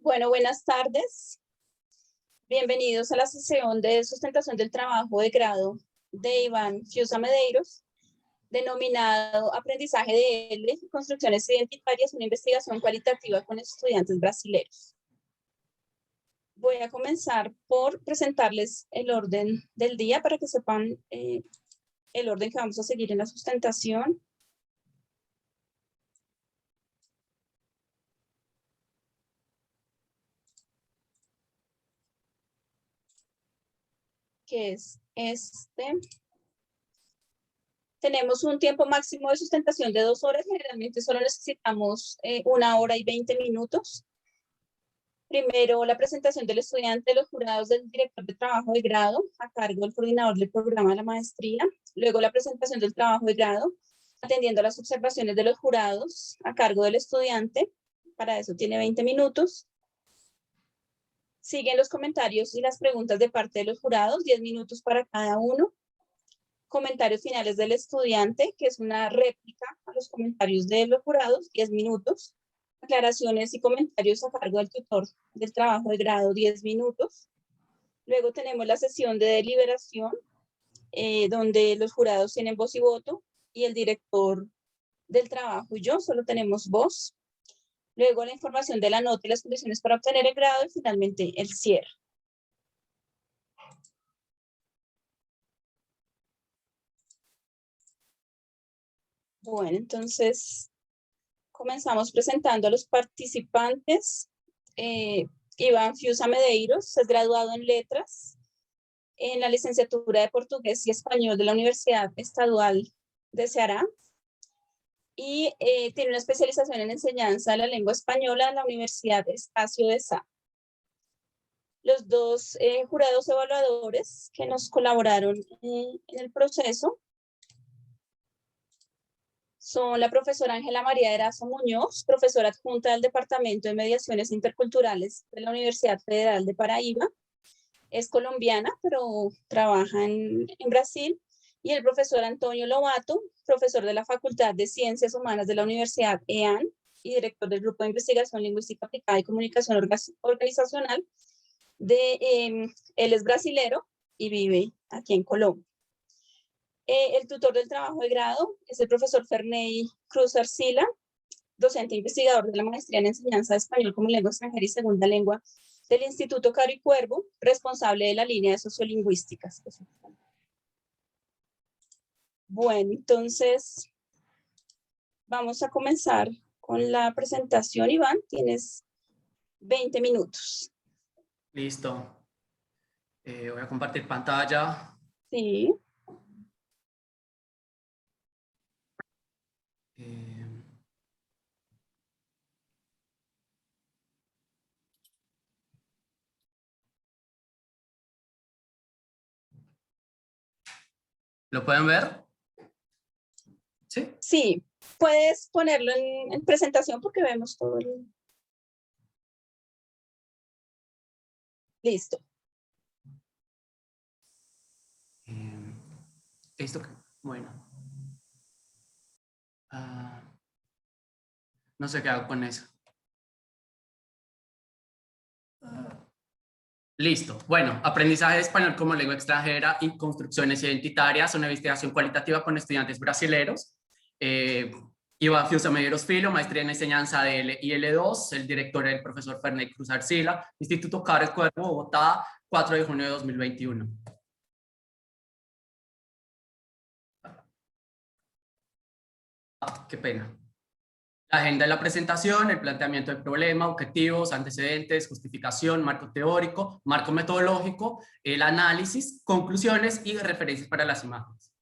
Bueno, buenas tardes. Bienvenidos a la sesión de sustentación del trabajo de grado de Iván Fiusa Medeiros, denominado Aprendizaje de L, Construcciones Identitarias, una investigación cualitativa con estudiantes brasileños. Voy a comenzar por presentarles el orden del día para que sepan el orden que vamos a seguir en la sustentación. Que es este. Tenemos un tiempo máximo de sustentación de 2 horas. Generalmente solo necesitamos 1 hora y 20 minutos. Primero, la presentación del estudiante, los jurados del director de trabajo de grado, a cargo del coordinador del programa de la maestría. Luego, la presentación del trabajo de grado, atendiendo a las observaciones de los jurados, a cargo del estudiante. Para eso tiene 20 minutos. Siguen los comentarios y las preguntas de parte de los jurados, 10 minutos para cada uno. Comentarios finales del estudiante, que es una réplica a los comentarios de los jurados, 10 minutos. Aclaraciones y comentarios a cargo del tutor del trabajo de grado, 10 minutos. Luego tenemos la sesión de deliberación, donde los jurados tienen voz y voto, y el director del trabajo y yo solo tenemos voz. Luego la información de la nota y las condiciones para obtener el grado, y finalmente el cierre. Bueno, entonces comenzamos presentando a los participantes. Iván Fiusa Medeiros es graduado en Letras en la licenciatura de Portugués y Español de la Universidad Estadual de Ceará y tiene una especialización en enseñanza de la lengua española en la Universidad Estácio de Sá. Los dos jurados evaluadores que nos colaboraron en el proceso son la profesora Ángela María Erazo Muñoz, profesora adjunta del Departamento de Mediaciones Interculturales de la Universidad Federal de Paraíba. Es colombiana, pero trabaja en Brasil. Y el profesor Antonio Lobato, profesor de la Facultad de Ciencias Humanas de la Universidad EAN y director del Grupo de Investigación Lingüística Aplicada y Comunicación Organizacional. Él es brasilero y vive aquí en Colombia. El tutor del trabajo de grado es el profesor Ferney Cruz Arcila, docente e investigador de la maestría en enseñanza de español como lengua extranjera y segunda lengua del Instituto Caro y Cuervo, responsable de la línea de sociolingüísticas. Bueno, entonces vamos a comenzar con la presentación. Iván, tienes 20 minutos. Listo. Voy a compartir pantalla. Sí. ¿Lo pueden ver? ¿Sí? Sí, puedes ponerlo en presentación porque vemos todo el... Listo. Esto, bueno. No sé qué hago con eso. Listo. Bueno, aprendizaje de español como lengua extranjera y construcciones identitarias, una investigación cualitativa con estudiantes brasileños. Iván Fiusa Medeiros Filho, maestría en enseñanza de L y L2, el director es el profesor Ferney Cruz Arcila, Instituto Caro y Cuervo, Bogotá, 4 de junio de 2021. Qué pena. La agenda de la presentación, el planteamiento del problema, objetivos, antecedentes, justificación, marco teórico, marco metodológico, el análisis, conclusiones y referencias para las imágenes.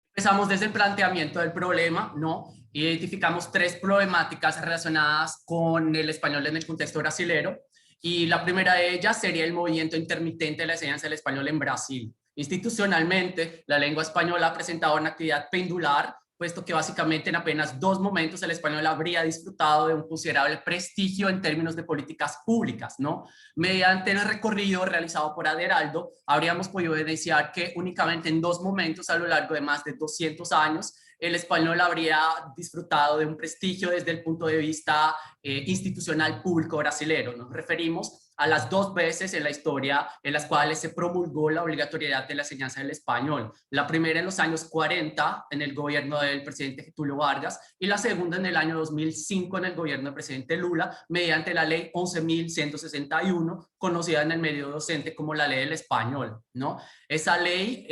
Empezamos desde el planteamiento del problema, ¿no? Identificamos 3 problemáticas relacionadas con el español en el contexto brasilero, y la primera de ellas sería el movimiento intermitente de la enseñanza del español en Brasil. Institucionalmente, la lengua española ha presentado una actividad pendular, puesto que básicamente en apenas 2 momentos el español habría disfrutado de un considerable prestigio en términos de políticas públicas, ¿no? Mediante el recorrido realizado por Aderaldo, habríamos podido evidenciar que únicamente en 2 momentos a lo largo de más de 200 años el español habría disfrutado de un prestigio desde el punto de vista institucional público brasilero. Nos referimos a las 2 veces en la historia en las cuales se promulgó la obligatoriedad de la enseñanza del español. La primera en los años 40 en el gobierno del presidente Getúlio Vargas y la segunda en el año 2005 en el gobierno del presidente Lula mediante la ley 11.161, conocida en el medio docente como la ley del español, ¿no? Esa ley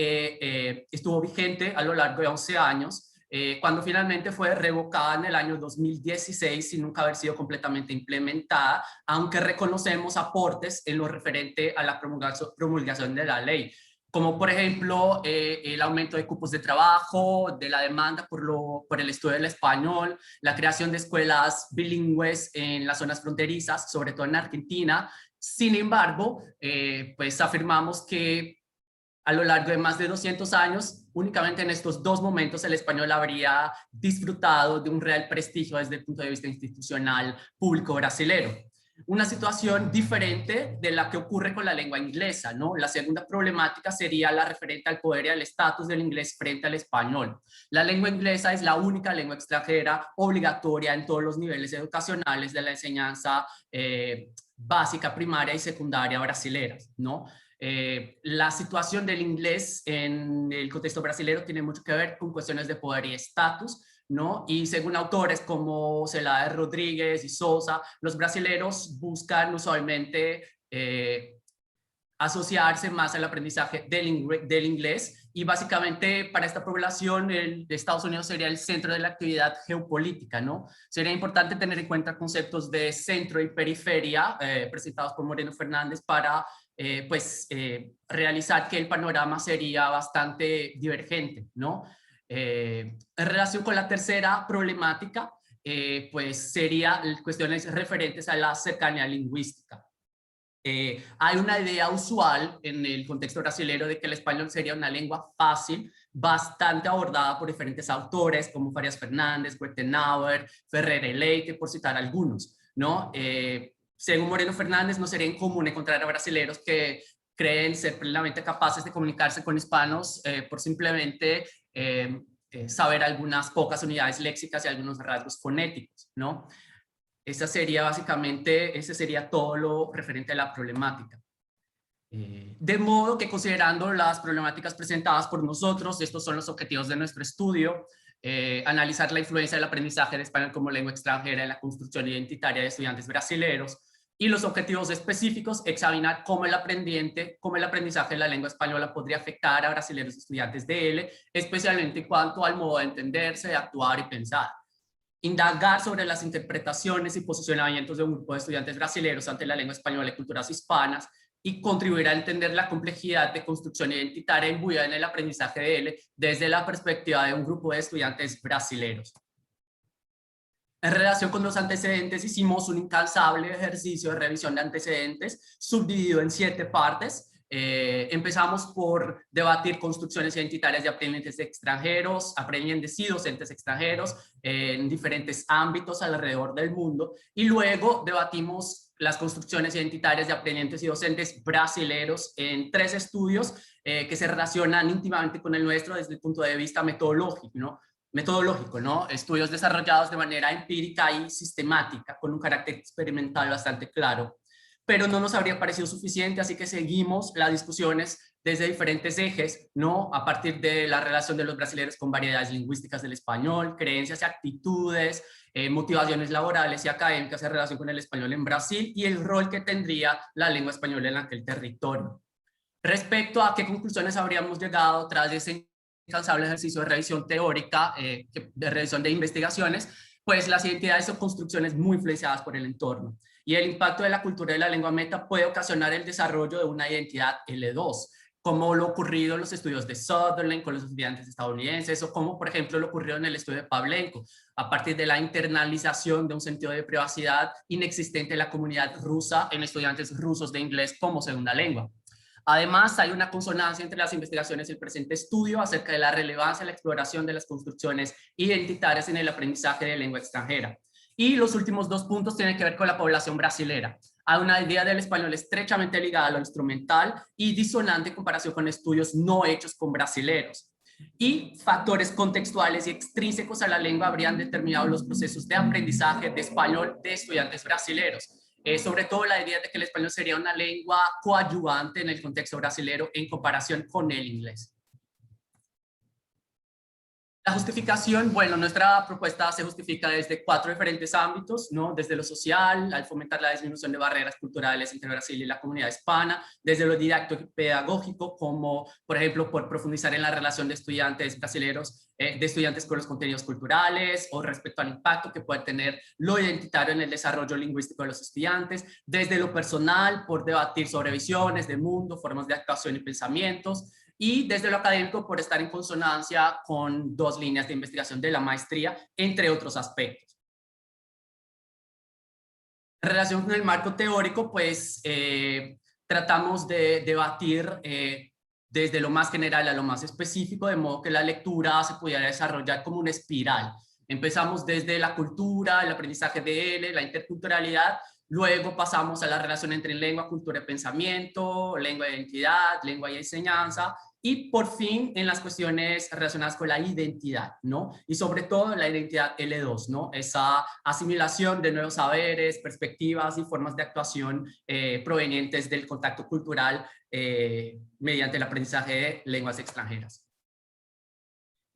estuvo vigente a lo largo de 11 años. Cuando finalmente fue revocada en el año 2016 sin nunca haber sido completamente implementada, aunque reconocemos aportes en lo referente a la promulgación de la ley, como por ejemplo el aumento de cupos de trabajo, de la demanda por el estudio del español, la creación de escuelas bilingües en las zonas fronterizas, sobre todo en Argentina. Sin embargo, pues afirmamos que a lo largo de más de 200 años, únicamente en estos 2 momentos el español habría disfrutado de un real prestigio desde el punto de vista institucional público brasilero. Una situación diferente de la que ocurre con la lengua inglesa, ¿no? La segunda problemática sería la referente al poder y al estatus del inglés frente al español. La lengua inglesa es la única lengua extranjera obligatoria en todos los niveles educacionales de la enseñanza básica, primaria y secundaria brasileras, ¿no? La situación del inglés en el contexto brasileño tiene mucho que ver con cuestiones de poder y estatus, ¿no? Y según autores como Celada Rodríguez y Sosa, los brasileños buscan usualmente asociarse más al aprendizaje del inglés, y básicamente para esta población de Estados Unidos sería el centro de la actividad geopolítica, ¿no? Sería importante tener en cuenta conceptos de centro y periferia presentados por Moreno Fernández para realizar que el panorama sería bastante divergente, ¿no? En relación con la tercera problemática, pues sería cuestiones referentes a la cercanía lingüística. Hay una idea usual en el contexto brasileño de que el español sería una lengua fácil, bastante abordada por diferentes autores como Farias Fernández, Guettenauer, Ferreira y Leite, por citar algunos, ¿no? Según Moreno Fernández, no sería incomún encontrar a brasileños que creen ser plenamente capaces de comunicarse con hispanos por simplemente saber algunas pocas unidades léxicas y algunos rasgos fonéticos, ¿no? Ese sería todo lo referente a la problemática. De modo que, considerando las problemáticas presentadas por nosotros, estos son los objetivos de nuestro estudio: analizar la influencia del aprendizaje del español como lengua extranjera en la construcción identitaria de estudiantes brasileños, y los objetivos específicos: examinar cómo el aprendizaje de la lengua española podría afectar a brasileños estudiantes de él, especialmente en cuanto al modo de entenderse, de actuar y pensar. Indagar sobre las interpretaciones y posicionamientos de un grupo de estudiantes brasileños ante la lengua española y culturas hispanas, y contribuir a entender la complejidad de construcción identitaria imbuida en el aprendizaje de él desde la perspectiva de un grupo de estudiantes brasileños. En relación con los antecedentes, hicimos un incansable ejercicio de revisión de antecedentes subdividido en 7 partes. Empezamos por debatir construcciones identitarias de aprendientes extranjeros, aprendientes y docentes extranjeros en diferentes ámbitos alrededor del mundo, y luego debatimos las construcciones identitarias de aprendientes y docentes brasileños en 3 estudios que se relacionan íntimamente con el nuestro desde el punto de vista metodológico, ¿no? Estudios desarrollados de manera empírica y sistemática, con un carácter experimental bastante claro. Pero no nos habría parecido suficiente, así que seguimos las discusiones desde diferentes ejes, ¿no? A partir de la relación de los brasileños con variedades lingüísticas del español, creencias y actitudes, motivaciones laborales y académicas en relación con el español en Brasil, y el rol que tendría la lengua española en aquel territorio. Respecto a qué conclusiones habríamos llegado tras ese incansable ejercicio de revisión teórica, de revisión de investigaciones, pues las identidades son construcciones muy influenciadas por el entorno, y el impacto de la cultura de la lengua meta puede ocasionar el desarrollo de una identidad L2, como lo ocurrido en los estudios de Sutherland con los estudiantes estadounidenses, o como por ejemplo lo ocurrido en el estudio de Pavlenko, a partir de la internalización de un sentido de privacidad inexistente en la comunidad rusa en estudiantes rusos de inglés como segunda lengua. Además, hay una consonancia entre las investigaciones y el presente estudio acerca de la relevancia de la exploración de las construcciones identitarias en el aprendizaje de lengua extranjera. Y los últimos 2 puntos tienen que ver con la población brasilera. Hay una idea del español estrechamente ligada a lo instrumental y disonante en comparación con estudios no hechos con brasileros. Y factores contextuales y extrínsecos a la lengua habrían determinado los procesos de aprendizaje de español de estudiantes brasileños. Sobre todo la idea de que el español sería una lengua coadyuvante en el contexto brasilero en comparación con el inglés. La justificación, bueno, nuestra propuesta se justifica desde 4 diferentes ámbitos, ¿no? Desde lo social, al fomentar la disminución de barreras culturales entre Brasil y la comunidad hispana, desde lo didáctico y pedagógico, como por ejemplo por profundizar en la relación de estudiantes brasileños, de estudiantes con los contenidos culturales, o respecto al impacto que puede tener lo identitario en el desarrollo lingüístico de los estudiantes, desde lo personal, por debatir sobre visiones de mundo, formas de actuación y pensamientos, y desde lo académico por estar en consonancia con 2 líneas de investigación de la maestría, entre otros aspectos. En relación con el marco teórico, pues tratamos de debatir desde lo más general a lo más específico, de modo que la lectura se pudiera desarrollar como una espiral. Empezamos desde la cultura, el aprendizaje de él, la interculturalidad. Luego pasamos a la relación entre lengua, cultura y pensamiento, lengua e identidad, lengua y enseñanza, y por fin en las cuestiones relacionadas con la identidad, ¿no? Y sobre todo la identidad L2, ¿no? Esa asimilación de nuevos saberes, perspectivas y formas de actuación provenientes del contacto cultural mediante el aprendizaje de lenguas extranjeras.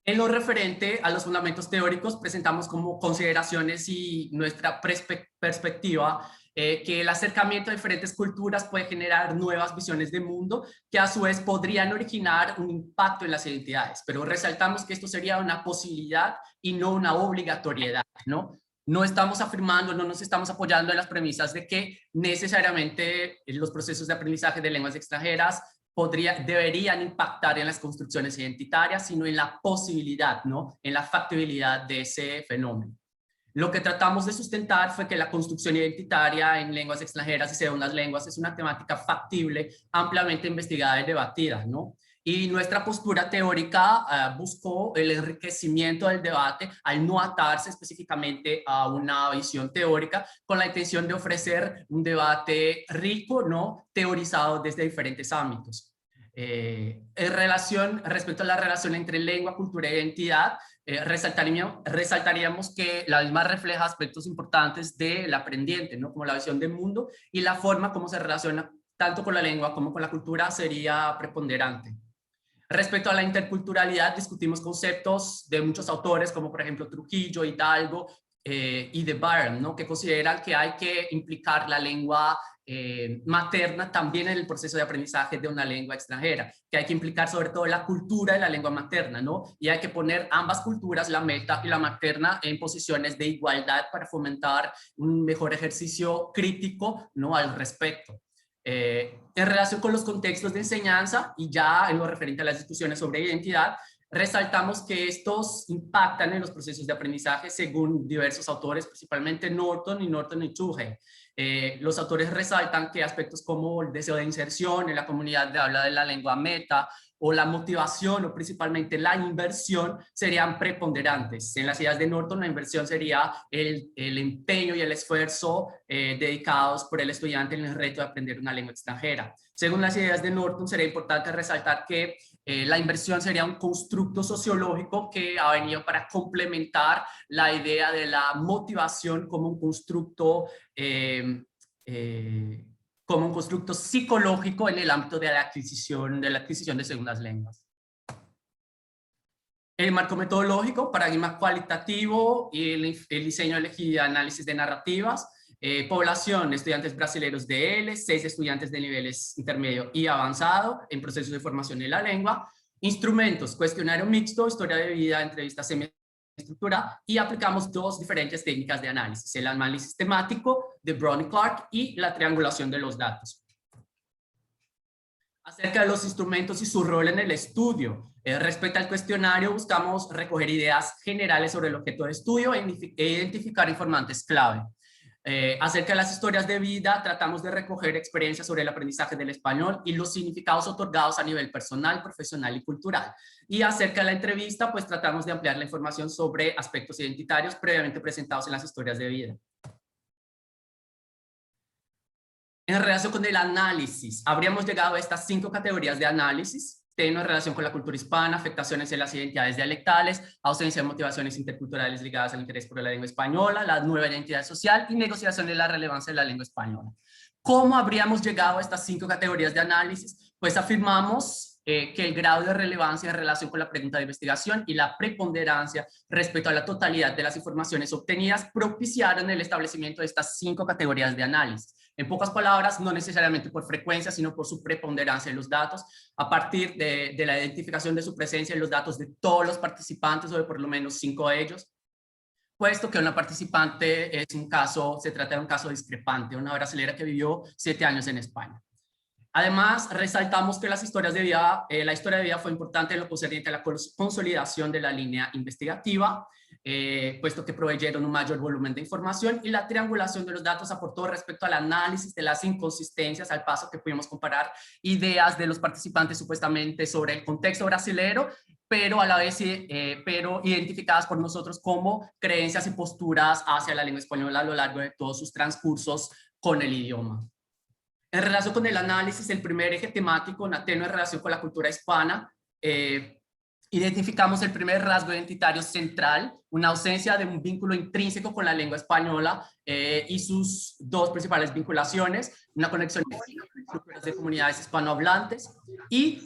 En lo referente a los fundamentos teóricos, presentamos como consideraciones y nuestra perspectiva que el acercamiento a diferentes culturas puede generar nuevas visiones de mundo que a su vez podrían originar un impacto en las identidades, pero resaltamos que esto sería una posibilidad y no una obligatoriedad, ¿no? No estamos afirmando, no nos estamos apoyando en las premisas de que necesariamente los procesos de aprendizaje de lenguas extranjeras deberían impactar en las construcciones identitarias, sino en la posibilidad, ¿no? En la factibilidad de ese fenómeno. Lo que tratamos de sustentar fue que la construcción identitaria en lenguas extranjeras y segundas lenguas es una temática factible, ampliamente investigada y debatida, ¿no? Y nuestra postura teórica buscó el enriquecimiento del debate al no atarse específicamente a una visión teórica, con la intención de ofrecer un debate rico, ¿no? Teorizado desde diferentes ámbitos. Respecto a la relación entre lengua, cultura e identidad, resaltaríamos que la misma refleja aspectos importantes del aprendiente, ¿no? Como la visión del mundo y la forma como se relaciona tanto con la lengua como con la cultura sería preponderante. Respecto a la interculturalidad, discutimos conceptos de muchos autores, como por ejemplo Trujillo, Hidalgo y de Byron, ¿no? Que consideran que hay que implicar la lengua materna también en el proceso de aprendizaje de una lengua extranjera, que hay que implicar sobre todo la cultura de la lengua materna, ¿no? Y hay que poner ambas culturas, la meta y la materna, en posiciones de igualdad para fomentar un mejor ejercicio crítico, ¿no? Al respecto. En relación con los contextos de enseñanza y ya en lo referente a las discusiones sobre identidad, resaltamos que estos impactan en los procesos de aprendizaje según diversos autores, principalmente Norton y Chugge. Los autores resaltan que aspectos como el deseo de inserción en la comunidad de habla de la lengua meta o la motivación o principalmente la inversión serían preponderantes. En las ideas de Norton, la inversión sería el empeño y el esfuerzo dedicados por el estudiante en el reto de aprender una lengua extranjera. Según las ideas de Norton, sería importante resaltar que la inversión sería un constructo sociológico que ha venido para complementar la idea de la motivación como un constructo psicológico en el ámbito de la adquisición de segundas lenguas. El marco metodológico, paradigma cualitativo y el diseño elegido de análisis de narrativas. Población, estudiantes brasileños de L, 6 estudiantes de niveles intermedio y avanzado en procesos de formación en la lengua. Instrumentos, cuestionario mixto, historia de vida, entrevista semiestructurada, y aplicamos 2 diferentes técnicas de análisis, el análisis temático de Brown y Clark y la triangulación de los datos. Acerca de los instrumentos y su rol en el estudio. Respecto al cuestionario, buscamos recoger ideas generales sobre el objeto de estudio e identificar informantes clave. Acerca de las historias de vida, tratamos de recoger experiencias sobre el aprendizaje del español y los significados otorgados a nivel personal, profesional y cultural. Y acerca de la entrevista, pues tratamos de ampliar la información sobre aspectos identitarios previamente presentados en las historias de vida. En relación con el análisis, habríamos llegado a estas 5 categorías de análisis. tenue relación con la cultura hispana, afectaciones en las identidades dialectales, ausencia de motivaciones interculturales ligadas al interés por la lengua española, la nueva identidad social y negociación de la relevancia de la lengua española. ¿Cómo habríamos llegado a estas 5 categorías de análisis? Pues afirmamos que el grado de relevancia en relación con la pregunta de investigación y la preponderancia respecto a la totalidad de las informaciones obtenidas propiciaron el establecimiento de estas 5 categorías de análisis. En pocas palabras, no necesariamente por frecuencia, sino por su preponderancia en los datos, a partir de la identificación de su presencia en los datos de todos los participantes o de por lo menos 5 de ellos, puesto que una participante se trata de un caso discrepante, una brasilera que vivió 7 años en España. Además, resaltamos que la historia de vida fue importante en lo concerniente a la consolidación de la línea investigativa, puesto que proveyeron un mayor volumen de información y la triangulación de los datos aportó respecto al análisis de las inconsistencias, al paso que pudimos comparar ideas de los participantes supuestamente sobre el contexto brasilero, pero a la vez pero identificadas por nosotros como creencias y posturas hacia la lengua española a lo largo de todos sus transcursos con el idioma. En relación con el análisis, el primer eje temático, una tenue relación con la cultura hispana, identificamos el primer rasgo identitario central, una ausencia de un vínculo intrínseco con la lengua española y sus 2 principales vinculaciones, una conexión de comunidades hispanohablantes y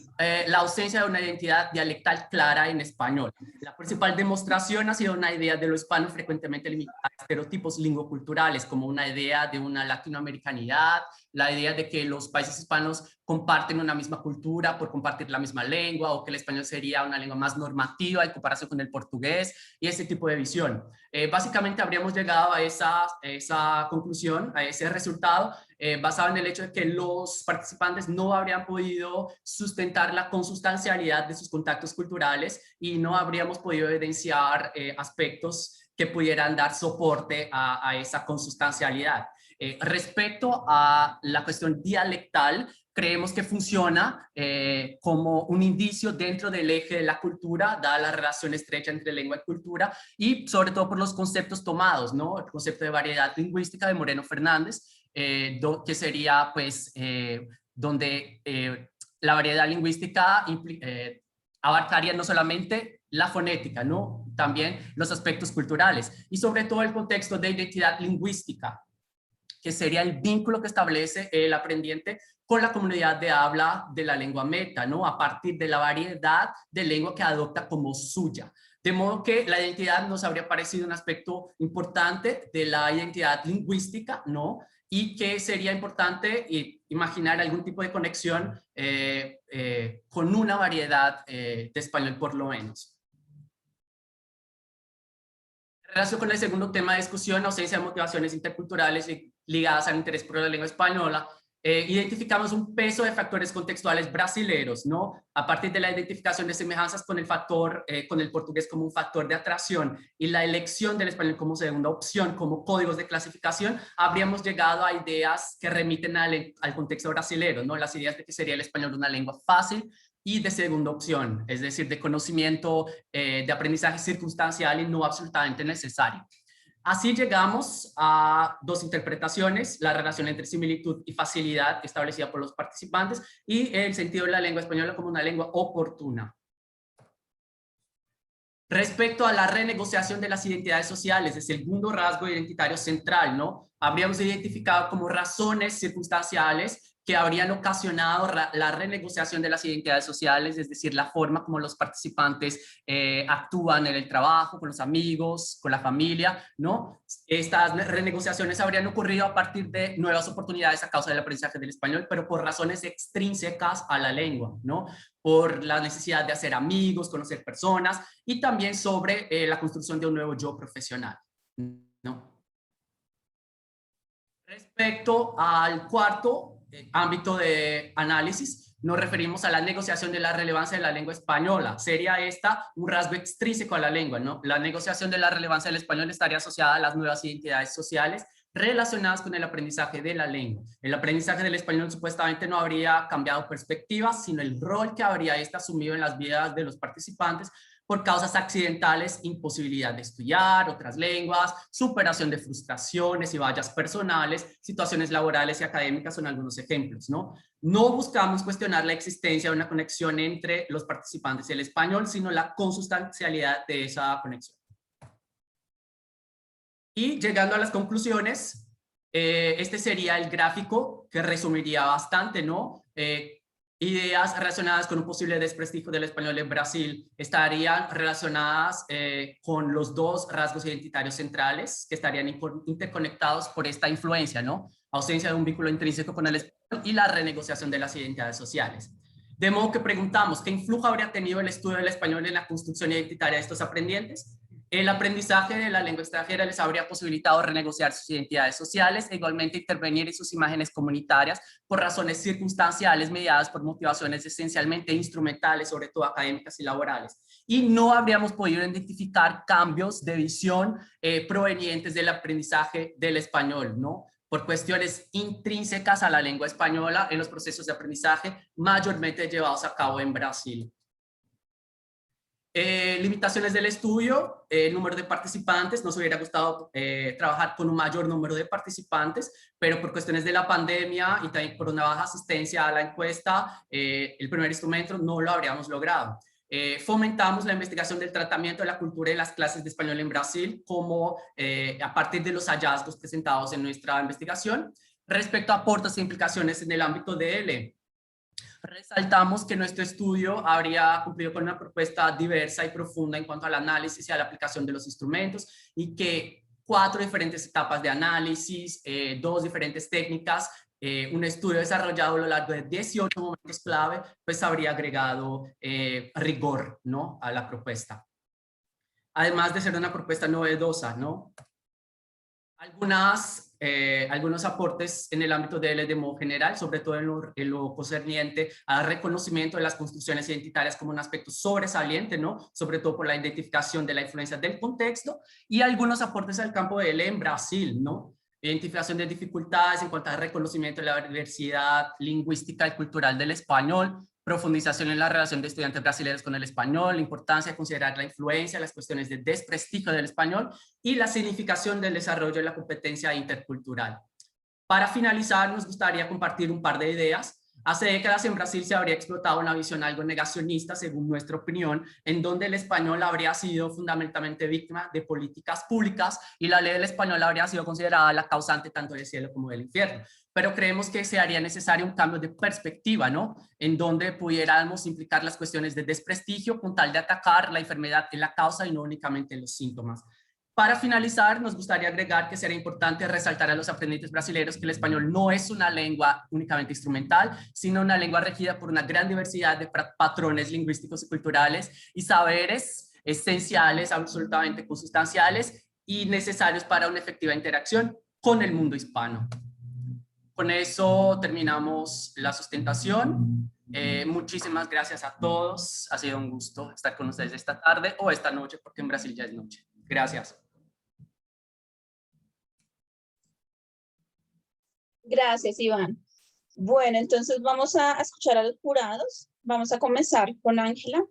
la ausencia de una identidad dialectal clara en español. La principal demostración ha sido una idea de lo hispano frecuentemente limitada a estereotipos lingüoculturales, como una idea de una latinoamericanidad, la idea de que los países hispanos comparten una misma cultura por compartir la misma lengua, o que el español sería una lengua más normativa en comparación con el portugués, y ese tipo de visión. Básicamente habríamos llegado a esa conclusión, a ese resultado, basado en el hecho de que los participantes no habrían podido sustentar la consustancialidad de sus contactos culturales y no habríamos podido evidenciar aspectos que pudieran dar soporte a esa consustancialidad. Respecto a la cuestión dialectal, creemos que funciona como un indicio dentro del eje de la cultura, dada la relación estrecha entre lengua y cultura, y sobre todo por los conceptos tomados, ¿no? El concepto de variedad lingüística de Moreno Fernández, que sería, pues, donde la variedad lingüística abarcaría no solamente la fonética, ¿no? También los aspectos culturales, y sobre todo el contexto de identidad lingüística, que sería el vínculo que establece el aprendiente con la comunidad de habla de la lengua meta, ¿no? A partir de la variedad de lengua que adopta como suya. De modo que la identidad nos habría parecido un aspecto importante de la identidad lingüística, ¿no? Y que sería importante imaginar algún tipo de conexión con una variedad de español por lo menos. En relación con el segundo tema de discusión, ausencia de motivaciones interculturales ligadas al interés por la lengua española, identificamos un peso de factores contextuales brasileros, ¿no? A partir de la identificación de semejanzas con el portugués como un factor de atracción y la elección del español como segunda opción, como códigos de clasificación, habríamos llegado a ideas que remiten al contexto brasilero, ¿no? Las ideas de que sería el español una lengua fácil y de segunda opción, es decir, de conocimiento, de aprendizaje circunstancial y no absolutamente necesario. Así llegamos a 2 interpretaciones, la relación entre similitud y facilidad establecida por los participantes y el sentido de la lengua española como una lengua oportuna. Respecto a la renegociación de las identidades sociales, es el segundo rasgo identitario central, ¿no? Habríamos identificado como razones circunstanciales que habrían ocasionado la renegociación de las identidades sociales, es decir, la forma como los participantes actúan en el trabajo, con los amigos, con la familia, ¿no? Estas renegociaciones habrían ocurrido a partir de nuevas oportunidades a causa del aprendizaje del español, pero por razones extrínsecas a la lengua, ¿no? Por la necesidad de hacer amigos, conocer personas y también sobre la construcción de un nuevo yo profesional, ¿no? Respecto al cuarto ámbito de análisis, nos referimos a la negociación de la relevancia de la lengua española. Sería esta un rasgo extrínseco a la lengua, ¿no? La negociación de la relevancia del español estaría asociada a las nuevas identidades sociales relacionadas con el aprendizaje de la lengua. El aprendizaje del español supuestamente no habría cambiado perspectivas, sino el rol que habría asumido en las vidas de los participantes, por causas accidentales, imposibilidad de estudiar otras lenguas, superación de frustraciones y vallas personales, situaciones laborales y académicas son algunos ejemplos, ¿no? No buscamos cuestionar la existencia de una conexión entre los participantes y el español, sino la consustancialidad de esa conexión. Y llegando a las conclusiones, este sería el gráfico que resumiría bastante, ¿no? Ideas relacionadas con un posible desprestigio del español en Brasil estarían relacionadas con los dos rasgos identitarios centrales que estarían interconectados por esta influencia, ¿no? Ausencia de un vínculo intrínseco con el español y la renegociación de las identidades sociales. De modo que preguntamos, ¿qué influjo habría tenido el estudio del español en la construcción identitaria de estos aprendientes? El aprendizaje de la lengua extranjera les habría posibilitado renegociar sus identidades sociales e igualmente intervenir en sus imágenes comunitarias por razones circunstanciales mediadas por motivaciones esencialmente instrumentales, sobre todo académicas y laborales. Y no habríamos podido identificar cambios de visión provenientes del aprendizaje del español, ¿no? Por cuestiones intrínsecas a la lengua española en los procesos de aprendizaje mayormente llevados a cabo en Brasil. Limitaciones del estudio, el número de participantes, nos hubiera gustado trabajar con un mayor número de participantes, pero por cuestiones de la pandemia y también por una baja asistencia a la encuesta, el primer instrumento no lo habríamos logrado. Fomentamos la investigación del tratamiento de la cultura y las clases de español en Brasil, como a partir de los hallazgos presentados en nuestra investigación. Respecto a aportes e implicaciones en el ámbito de L, resaltamos que nuestro estudio habría cumplido con una propuesta diversa y profunda en cuanto al análisis y a la aplicación de los instrumentos y que 4 diferentes etapas de análisis, 2 diferentes técnicas, un estudio desarrollado a lo largo de 18 momentos clave, pues habría agregado rigor, ¿no?, a la propuesta. Además de ser una propuesta novedosa, ¿no? Algunos aportes en el ámbito de él de modo general, sobre todo en lo concerniente al reconocimiento de las construcciones identitarias como un aspecto sobresaliente, ¿no? Sobre todo por la identificación de la influencia del contexto, y algunos aportes al campo de él en Brasil, ¿no? Identificación de dificultades en cuanto al reconocimiento de la diversidad lingüística y cultural del español, profundización en la relación de estudiantes brasileños con el español, la importancia de considerar la influencia, las cuestiones de desprestigio del español y la significación del desarrollo de la competencia intercultural. Para finalizar, nos gustaría compartir un par de ideas. Hace décadas en Brasil se habría explotado una visión algo negacionista, según nuestra opinión, en donde el español habría sido fundamentalmente víctima de políticas públicas y la ley del español habría sido considerada la causante tanto del cielo como del infierno. Pero creemos que se haría necesario un cambio de perspectiva, ¿no? En donde pudiéramos implicar las cuestiones de desprestigio con tal de atacar la enfermedad en la causa y no únicamente en los síntomas. Para finalizar, nos gustaría agregar que sería importante resaltar a los aprendientes brasileños que el español no es una lengua únicamente instrumental, sino una lengua regida por una gran diversidad de patrones lingüísticos y culturales y saberes esenciales, absolutamente consustanciales y necesarios para una efectiva interacción con el mundo hispano. Con eso terminamos la sustentación. Muchísimas gracias a todos. Ha sido un gusto estar con ustedes esta tarde o esta noche, porque en Brasil ya es noche. Gracias. Gracias, Iván. Bueno, entonces vamos a escuchar a los jurados. Vamos a comenzar con Ángela.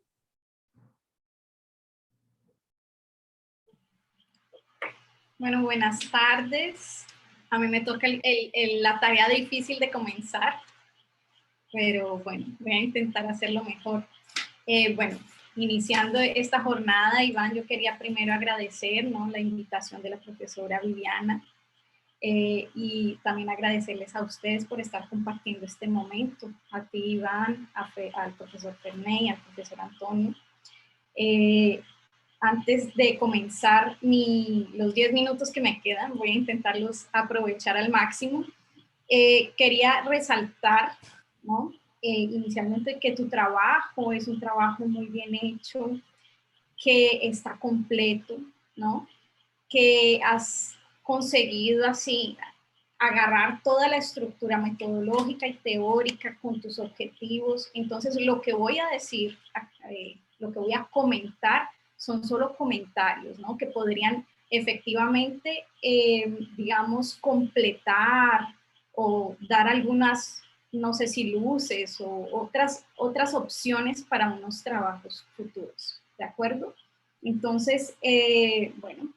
Bueno, buenas tardes. A mí me toca la tarea difícil de comenzar, pero bueno, voy a intentar hacerlo mejor. Bueno, iniciando esta jornada, Iván, yo quería primero agradecer, ¿no?, la invitación de la profesora Viviana y también agradecerles a ustedes por estar compartiendo este momento, a ti, Iván, al profesor Ferney, al profesor Antonio. Antes de comenzar los 10 minutos que me quedan, voy a intentarlos aprovechar al máximo. Quería resaltar, ¿no?, inicialmente que tu trabajo es un trabajo muy bien hecho, que está completo, ¿no?, que has conseguido así agarrar toda la estructura metodológica y teórica con tus objetivos. Entonces, lo que voy a decir, lo que voy a comentar, son solo comentarios, ¿no?, que podrían efectivamente, digamos, completar o dar algunas, no sé si luces o otras opciones para unos trabajos futuros, ¿de ¿de acuerdo? Entonces, bueno,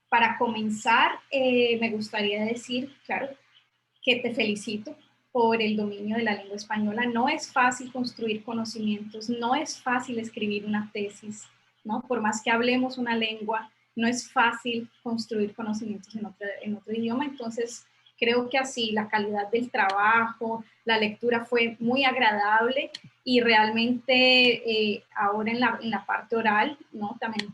para comenzar, me gustaría decir, claro, que te felicito por el dominio de la lengua española. No es fácil construir conocimientos, no es fácil escribir una tesis, ¿no? Por más que hablemos una lengua, no es fácil construir conocimientos en otro idioma. Entonces, creo que así la calidad del trabajo, la lectura fue muy agradable y realmente ahora en la parte oral, ¿no? También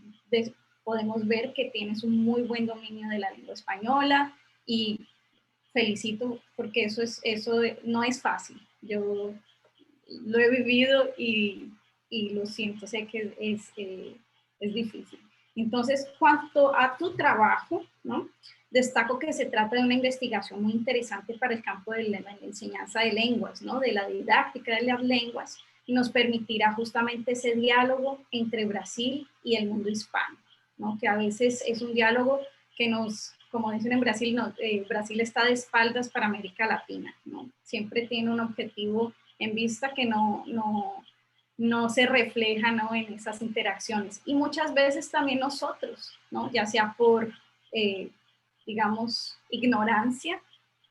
podemos ver que tienes un muy buen dominio de la lengua española y felicito porque eso no es fácil. Yo lo he vivido y lo siento, sé que es difícil. Entonces, cuanto a tu trabajo, ¿no? Destaco que se trata de una investigación muy interesante para el campo de la enseñanza de lenguas, ¿no? De la didáctica de las lenguas, y nos permitirá justamente ese diálogo entre Brasil y el mundo hispano, ¿no? Que a veces es un diálogo que nos, como dicen en Brasil, Brasil está de espaldas para América Latina, ¿no? Siempre tiene un objetivo en vista que no se refleja, ¿no? En esas interacciones. Y muchas veces también nosotros, ¿no? Ya sea por, digamos, ignorancia,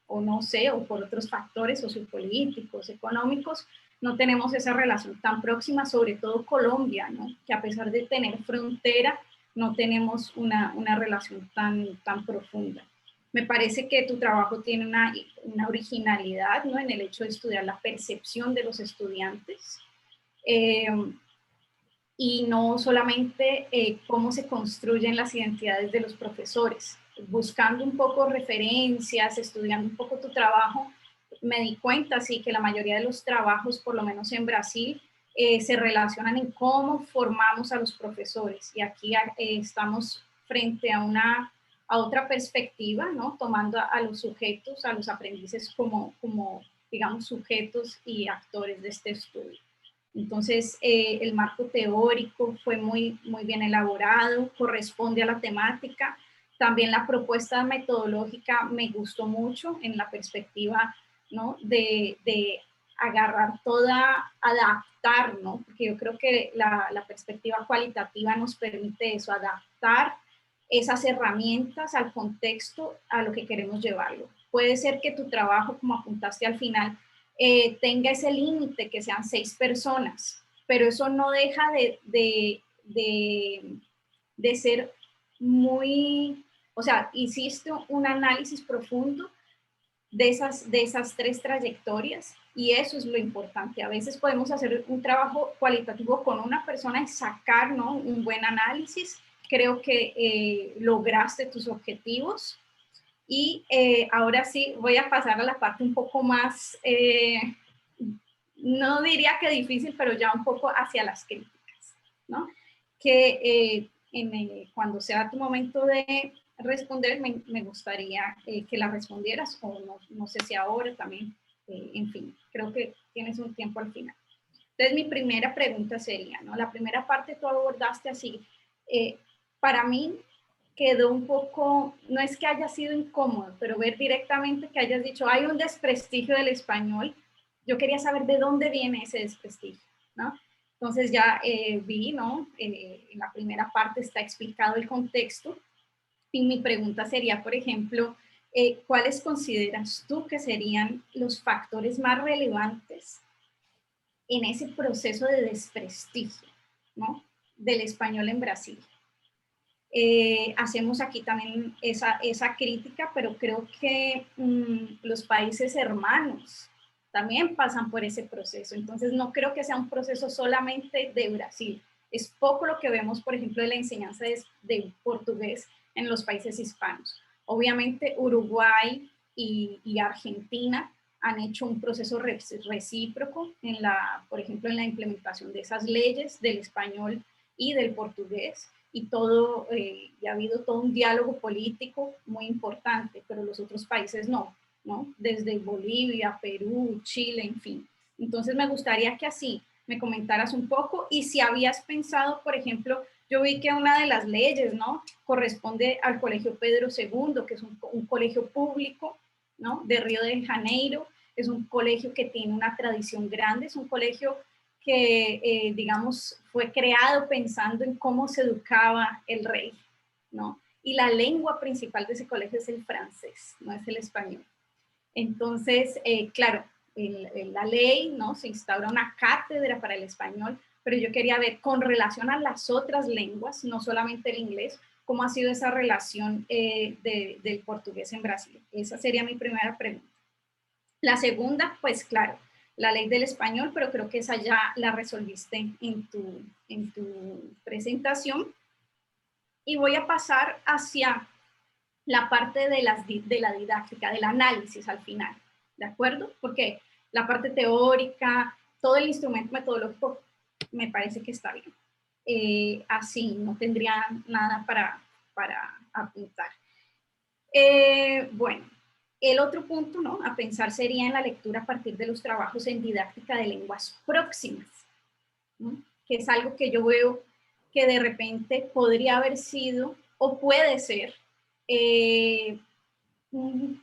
o no sé, o por otros factores sociopolíticos, económicos, no tenemos esa relación tan próxima, sobre todo Colombia, ¿no? Que a pesar de tener frontera, no tenemos una relación tan profunda. Me parece que tu trabajo tiene una originalidad, ¿no? En el hecho de estudiar la percepción de los estudiantes y no solamente cómo se construyen las identidades de los profesores. Buscando un poco referencias, estudiando un poco tu trabajo, me di cuenta, sí, que la mayoría de los trabajos, por lo menos en Brasil, se relacionan en cómo formamos a los profesores. Y aquí estamos frente a otra perspectiva, ¿no? Tomando a los sujetos, a los aprendices como, digamos, sujetos y actores de este estudio. Entonces, el marco teórico fue muy bien elaborado, corresponde a la temática. También la propuesta metodológica me gustó mucho en la perspectiva, ¿no? de agarrar adaptar, ¿no? Porque yo creo que la perspectiva cualitativa nos permite eso, adaptar esas herramientas al contexto a lo que queremos llevarlo. Puede ser que tu trabajo, como apuntaste al final, tenga ese límite, que sean 6 personas, pero eso no deja de ser muy, o sea, hiciste un análisis profundo de esas 3 trayectorias y eso es lo importante. A veces podemos hacer un trabajo cualitativo con una persona y sacar, ¿no? Un buen análisis. Creo que lograste tus objetivos. Y ahora sí voy a pasar a la parte un poco más, no diría que difícil, pero ya un poco hacia las críticas, ¿no? Que cuando sea tu momento de responder, me gustaría que la respondieras, o no sé si ahora también, en fin, creo que tienes un tiempo al final. Entonces, mi primera pregunta sería, ¿no? La primera parte tú abordaste así, para mí, quedó un poco, no es que haya sido incómodo, pero ver directamente que hayas dicho, hay un desprestigio del español. Yo quería saber de dónde viene ese desprestigio, ¿no? Entonces ya vi, ¿no? En la primera parte está explicado el contexto. Y mi pregunta sería, por ejemplo, ¿cuáles consideras tú que serían los factores más relevantes en ese proceso de desprestigio, ¿no? Del español en Brasil? Hacemos aquí también esa crítica, pero creo que los países hermanos también pasan por ese proceso. Entonces, no creo que sea un proceso solamente de Brasil. Es poco lo que vemos, por ejemplo, de la enseñanza de portugués en los países hispanos. Obviamente, Uruguay y Argentina han hecho un proceso recíproco, por ejemplo, en la implementación de esas leyes del español y del portugués. Y y ha habido todo un diálogo político muy importante, pero los otros países no, desde Bolivia, Perú, Chile, en fin. Entonces me gustaría que así me comentaras un poco y si habías pensado, por ejemplo, yo vi que una de las leyes, ¿no? Corresponde al Colegio Pedro II, que es un colegio público, ¿no? De Río de Janeiro, es un colegio que tiene una tradición grande, es un colegio que, digamos, fue creado pensando en cómo se educaba el rey, ¿no? Y la lengua principal de ese colegio es el francés, no es el español. Entonces, claro, la ley, ¿no? Se instaura una cátedra para el español, pero yo quería ver con relación a las otras lenguas, no solamente el inglés, cómo ha sido esa relación del portugués en Brasil. Esa sería mi primera pregunta. La segunda, pues claro, la ley del español, pero creo que esa ya la resolviste en tu presentación. Y voy a pasar hacia la parte de la didáctica, del análisis al final, ¿de acuerdo? Porque la parte teórica, todo el instrumento metodológico me parece que está bien. Así, no tendría nada para apuntar. Bueno, el otro punto, ¿no? A pensar sería en la lectura a partir de los trabajos en didáctica de lenguas próximas, ¿no? Que es algo que yo veo que de repente podría haber sido o puede ser un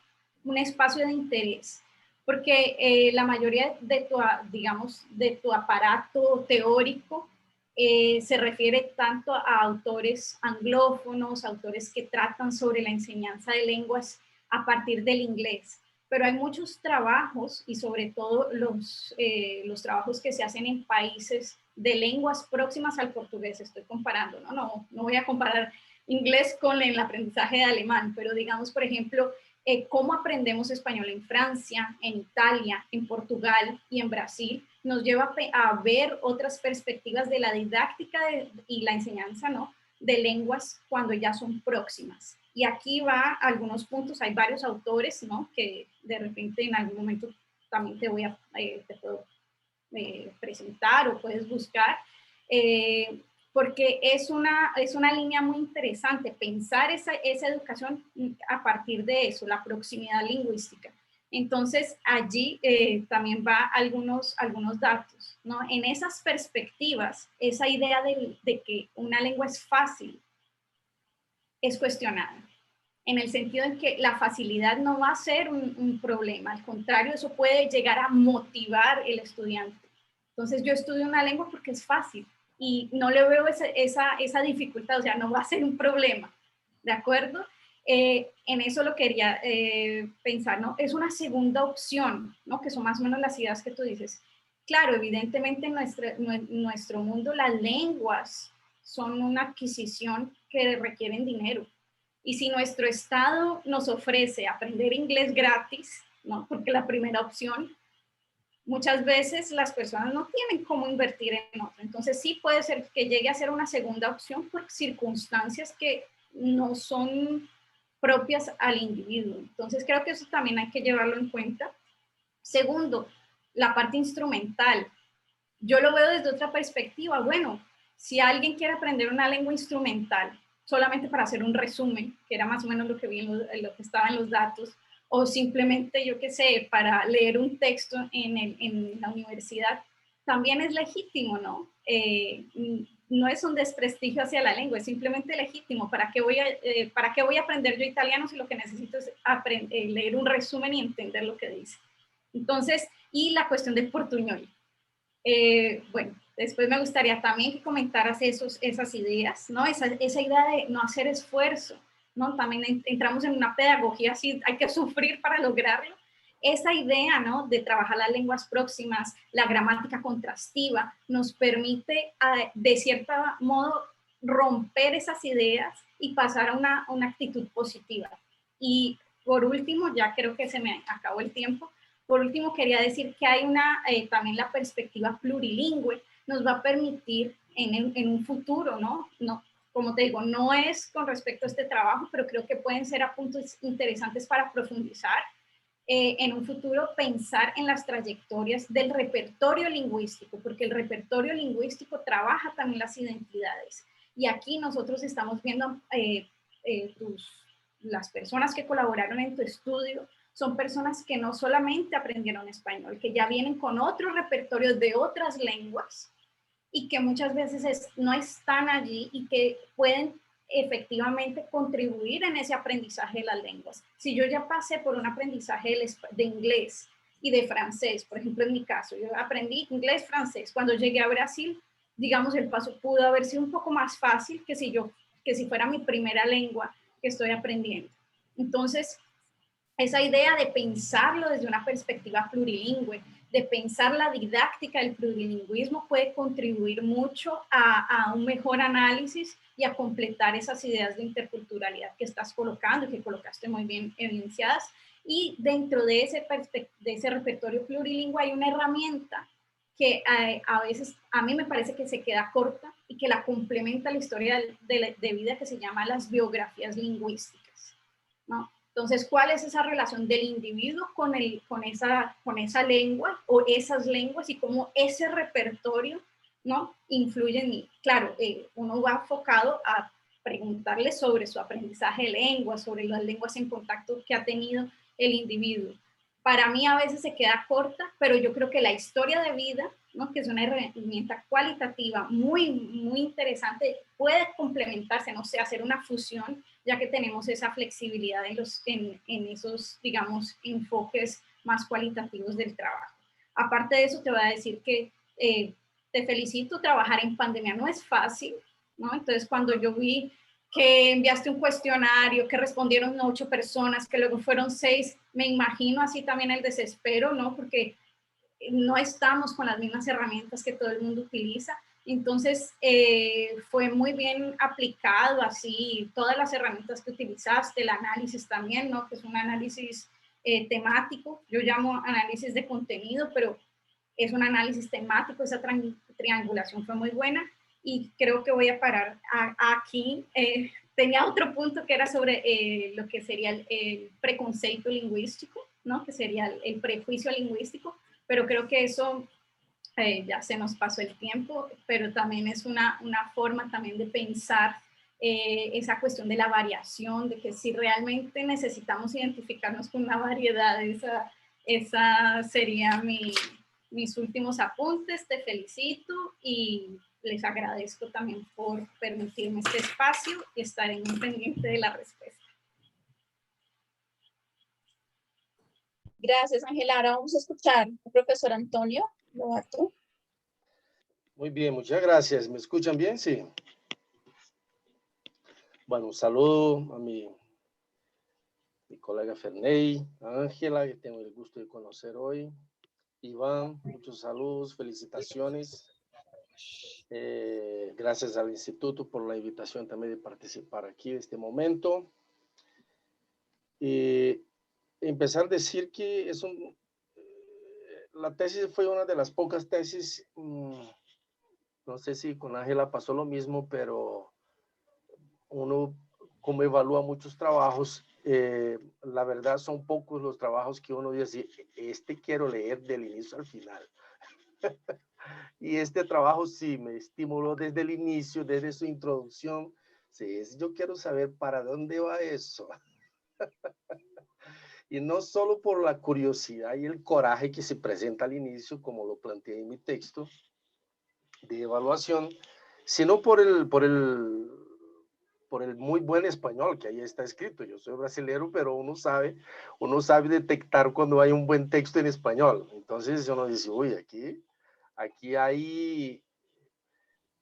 espacio de interés, porque la mayoría de digamos, de tu aparato teórico se refiere tanto a autores anglófonos, autores que tratan sobre la enseñanza de lenguas a partir del inglés, pero hay muchos trabajos y sobre todo los trabajos que se hacen en países de lenguas próximas al portugués, estoy comparando, no voy a comparar inglés con el aprendizaje de alemán, pero digamos, por ejemplo, cómo aprendemos español en Francia, en Italia, en Portugal y en Brasil, nos lleva a ver otras perspectivas de la didáctica y la enseñanza, ¿no? De lenguas cuando ya son próximas. Y aquí va algunos puntos, hay varios autores, ¿no? Que de repente en algún momento también te puedo presentar o puedes buscar, porque es una línea muy interesante, pensar esa educación a partir de eso, la proximidad lingüística. Entonces, allí también va algunos datos, ¿no? En esas perspectivas, esa idea de que una lengua es fácil es cuestionada, en el sentido en que la facilidad no va a ser un problema, al contrario, eso puede llegar a motivar el estudiante. Entonces, yo estudio una lengua porque es fácil y no le veo esa dificultad, o sea, no va a ser un problema, ¿de acuerdo? En eso lo quería pensar, ¿no? Es una segunda opción, ¿no? Que son más o menos las ideas que tú dices. Claro, evidentemente en nuestro mundo las lenguas son una adquisición que requieren dinero. Y si nuestro Estado nos ofrece aprender inglés gratis, ¿no? Porque la primera opción, muchas veces las personas no tienen cómo invertir en otro. Entonces sí puede ser que llegue a ser una segunda opción por circunstancias que no son propias al individuo. Entonces creo que eso también hay que llevarlo en cuenta. Segundo, la parte instrumental. Yo lo veo desde otra perspectiva. Bueno, si alguien quiere aprender una lengua instrumental, solamente para hacer un resumen, que era más o menos lo que vi lo que estaba en los datos, o simplemente, yo qué sé, para leer un texto en la universidad, también es legítimo, ¿no? No es un desprestigio hacia la lengua, es simplemente legítimo. ¿Para qué voy a aprender yo italiano si lo que necesito es leer un resumen y entender lo que dice? Entonces, y la cuestión del portuñol. Bueno, después me gustaría también que comentaras esas ideas, ¿no? Esa idea de no hacer esfuerzo, ¿no? También entramos en una pedagogía así, hay que sufrir para lograrlo. Esa idea, ¿no? De trabajar las lenguas próximas, la gramática contrastiva, nos permite, de cierto modo, romper esas ideas y pasar a una actitud positiva. Y por último, ya creo que se me acabó el tiempo, por último, quería decir que hay también la perspectiva plurilingüe, nos va a permitir en un futuro, ¿no? Como te digo, no es con respecto a este trabajo, pero creo que pueden ser apuntes interesantes para profundizar. En un futuro pensar en las trayectorias del repertorio lingüístico, porque el repertorio lingüístico trabaja también las identidades. Y aquí nosotros estamos viendo las personas que colaboraron en tu estudio, son personas que no solamente aprendieron español, que ya vienen con otros repertorios de otras lenguas y que muchas veces no están allí y que pueden efectivamente contribuir en ese aprendizaje de las lenguas. Si yo ya pasé por un aprendizaje de inglés y de francés. Por ejemplo, en mi caso, yo aprendí inglés, francés. Cuando llegué a Brasil, digamos, el paso pudo haber sido un poco más fácil que si fuera mi primera lengua que estoy aprendiendo. Entonces, esa idea de pensarlo desde una perspectiva plurilingüe, de pensar la didáctica del plurilingüismo puede contribuir mucho a un mejor análisis y a completar esas ideas de interculturalidad que estás colocando y que colocaste muy bien evidenciadas. Y dentro de ese repertorio plurilingüe hay una herramienta que a veces a mí me parece que se queda corta y que la complementa la historia de vida, que se llama las biografías lingüísticas, ¿no? Entonces, ¿cuál es esa relación del individuo con esa lengua o esas lenguas y cómo ese repertorio, ¿no?, influye en mí? Claro, uno va enfocado a preguntarle sobre su aprendizaje de lenguas, sobre las lenguas en contacto que ha tenido el individuo. Para mí a veces se queda corta, pero yo creo que la historia de vida, ¿no?, que es una herramienta cualitativa muy, muy interesante, puede complementarse, no sé, hacer una fusión, ya que tenemos esa flexibilidad en esos, digamos, enfoques más cualitativos del trabajo. Aparte de eso, te voy a decir que te felicito, trabajar en pandemia no es fácil, ¿no? Entonces, cuando yo vi que enviaste un cuestionario, que respondieron 8 personas, que luego fueron 6, me imagino así también el desespero, ¿no? Porque no estamos con las mismas herramientas que todo el mundo utiliza. Entonces, fue muy bien aplicado así, todas las herramientas que utilizaste, el análisis también, ¿no?, que es un análisis temático. Yo llamo análisis de contenido, pero es un análisis temático. Esa triangulación fue muy buena y creo que voy a parar aquí. Tenía otro punto que era sobre lo que sería el preconceito lingüístico, ¿no?, que sería el prejuicio lingüístico, pero creo que eso ya se nos pasó el tiempo, pero también es una forma también de pensar esa cuestión de la variación, de que si realmente necesitamos identificarnos con una variedad, esa sería mis últimos apuntes. Te felicito y les agradezco también por permitirme este espacio y estaré muy pendiente de la respuesta. Gracias, Ángela. Ahora vamos a escuchar al profesor Antonio Lobato. Muy bien, muchas gracias. ¿Me escuchan bien? Sí. Bueno, un saludo a mi colega Ferney, a Ángela, que tengo el gusto de conocer hoy. Iván, muchos saludos, felicitaciones. Gracias al instituto por la invitación también de participar aquí en este momento. Empezar a decir que la tesis fue una de las pocas tesis, no sé si con Ángela pasó lo mismo, pero uno, como evalúa muchos trabajos, la verdad son pocos los trabajos que uno dice, quiero leer del inicio al final. Y este trabajo sí me estimuló desde el inicio, desde su introducción. Sí, yo quiero saber para dónde va eso. Y no solo por la curiosidad y el coraje que se presenta al inicio, como lo planteé en mi texto de evaluación, sino por el muy buen español que ahí está escrito. Yo soy brasilero, pero uno sabe detectar cuando hay un buen texto en español. Entonces uno dice, uy, aquí hay,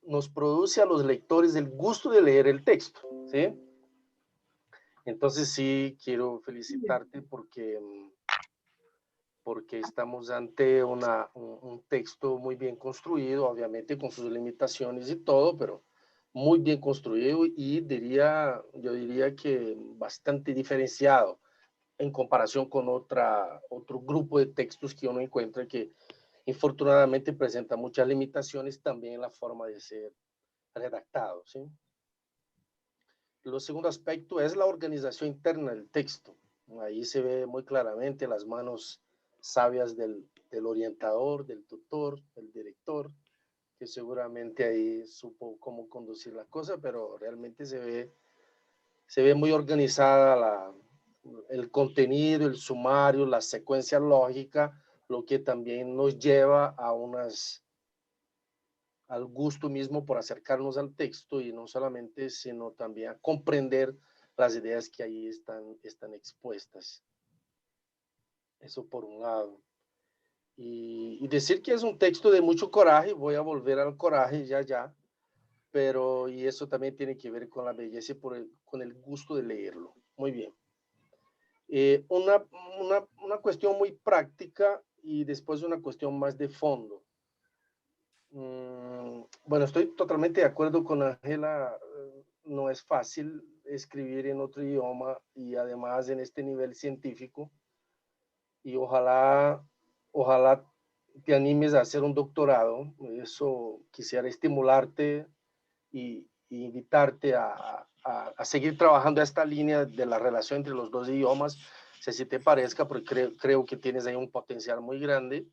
nos produce a los lectores el gusto de leer el texto, ¿sí? Entonces sí, quiero felicitarte porque estamos ante un texto muy bien construido, obviamente con sus limitaciones y todo, pero muy bien construido y yo diría que bastante diferenciado en comparación con otro grupo de textos que uno encuentra que infortunadamente presenta muchas limitaciones también en la forma de ser redactado, ¿sí? Lo segundo aspecto es la organización interna del texto. Ahí se ve muy claramente las manos sabias del orientador, del tutor, del director, que seguramente ahí supo cómo conducir la cosa, pero realmente se ve muy organizada el contenido, el sumario, la secuencia lógica, lo que también nos lleva al gusto mismo por acercarnos al texto y no solamente, sino también a comprender las ideas que ahí están expuestas. Eso por un lado. y decir que es un texto de mucho coraje. Voy a volver al coraje ya, pero y eso también tiene que ver con la belleza y con el gusto de leerlo. Muy bien. Una cuestión muy práctica y después una cuestión más de fondo. Bueno, estoy totalmente de acuerdo con Ángela. No es fácil escribir en otro idioma y además en este nivel científico. Y ojalá te animes a hacer un doctorado. Eso quisiera estimularte y invitarte a seguir trabajando esta línea de la relación entre los dos idiomas, si te parezca, porque creo que tienes ahí un potencial muy grande,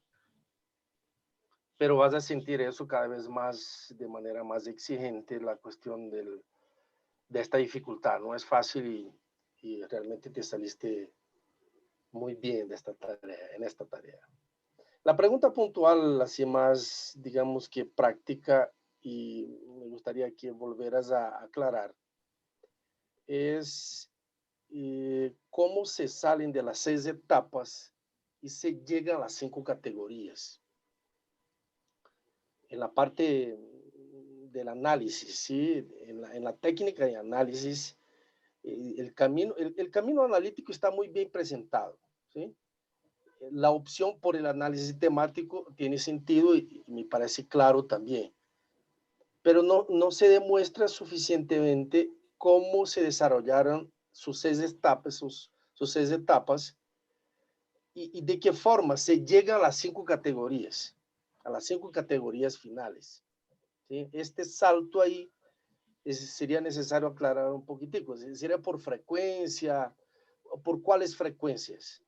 pero vas a sentir eso cada vez más, de manera más exigente, la cuestión de esta dificultad. No es fácil y realmente te saliste muy bien de en esta tarea. La pregunta puntual, así más, digamos que práctica, y me gustaría que volvieras a aclarar, es cómo se salen de las 6 etapas y se llegan a las 5 categorías. En la parte del análisis, ¿sí? En la técnica de análisis, el camino analítico está muy bien presentado, ¿sí? La opción por el análisis temático tiene sentido y me parece claro también, pero no se demuestra suficientemente cómo se desarrollaron sus 6 etapas, sus 6 etapas y de qué forma se llega a las 5 categorías, finales, ¿sí? Este salto ahí sería necesario aclarar un poquitico. ¿Sería por frecuencia? ¿Por cuáles frecuencias?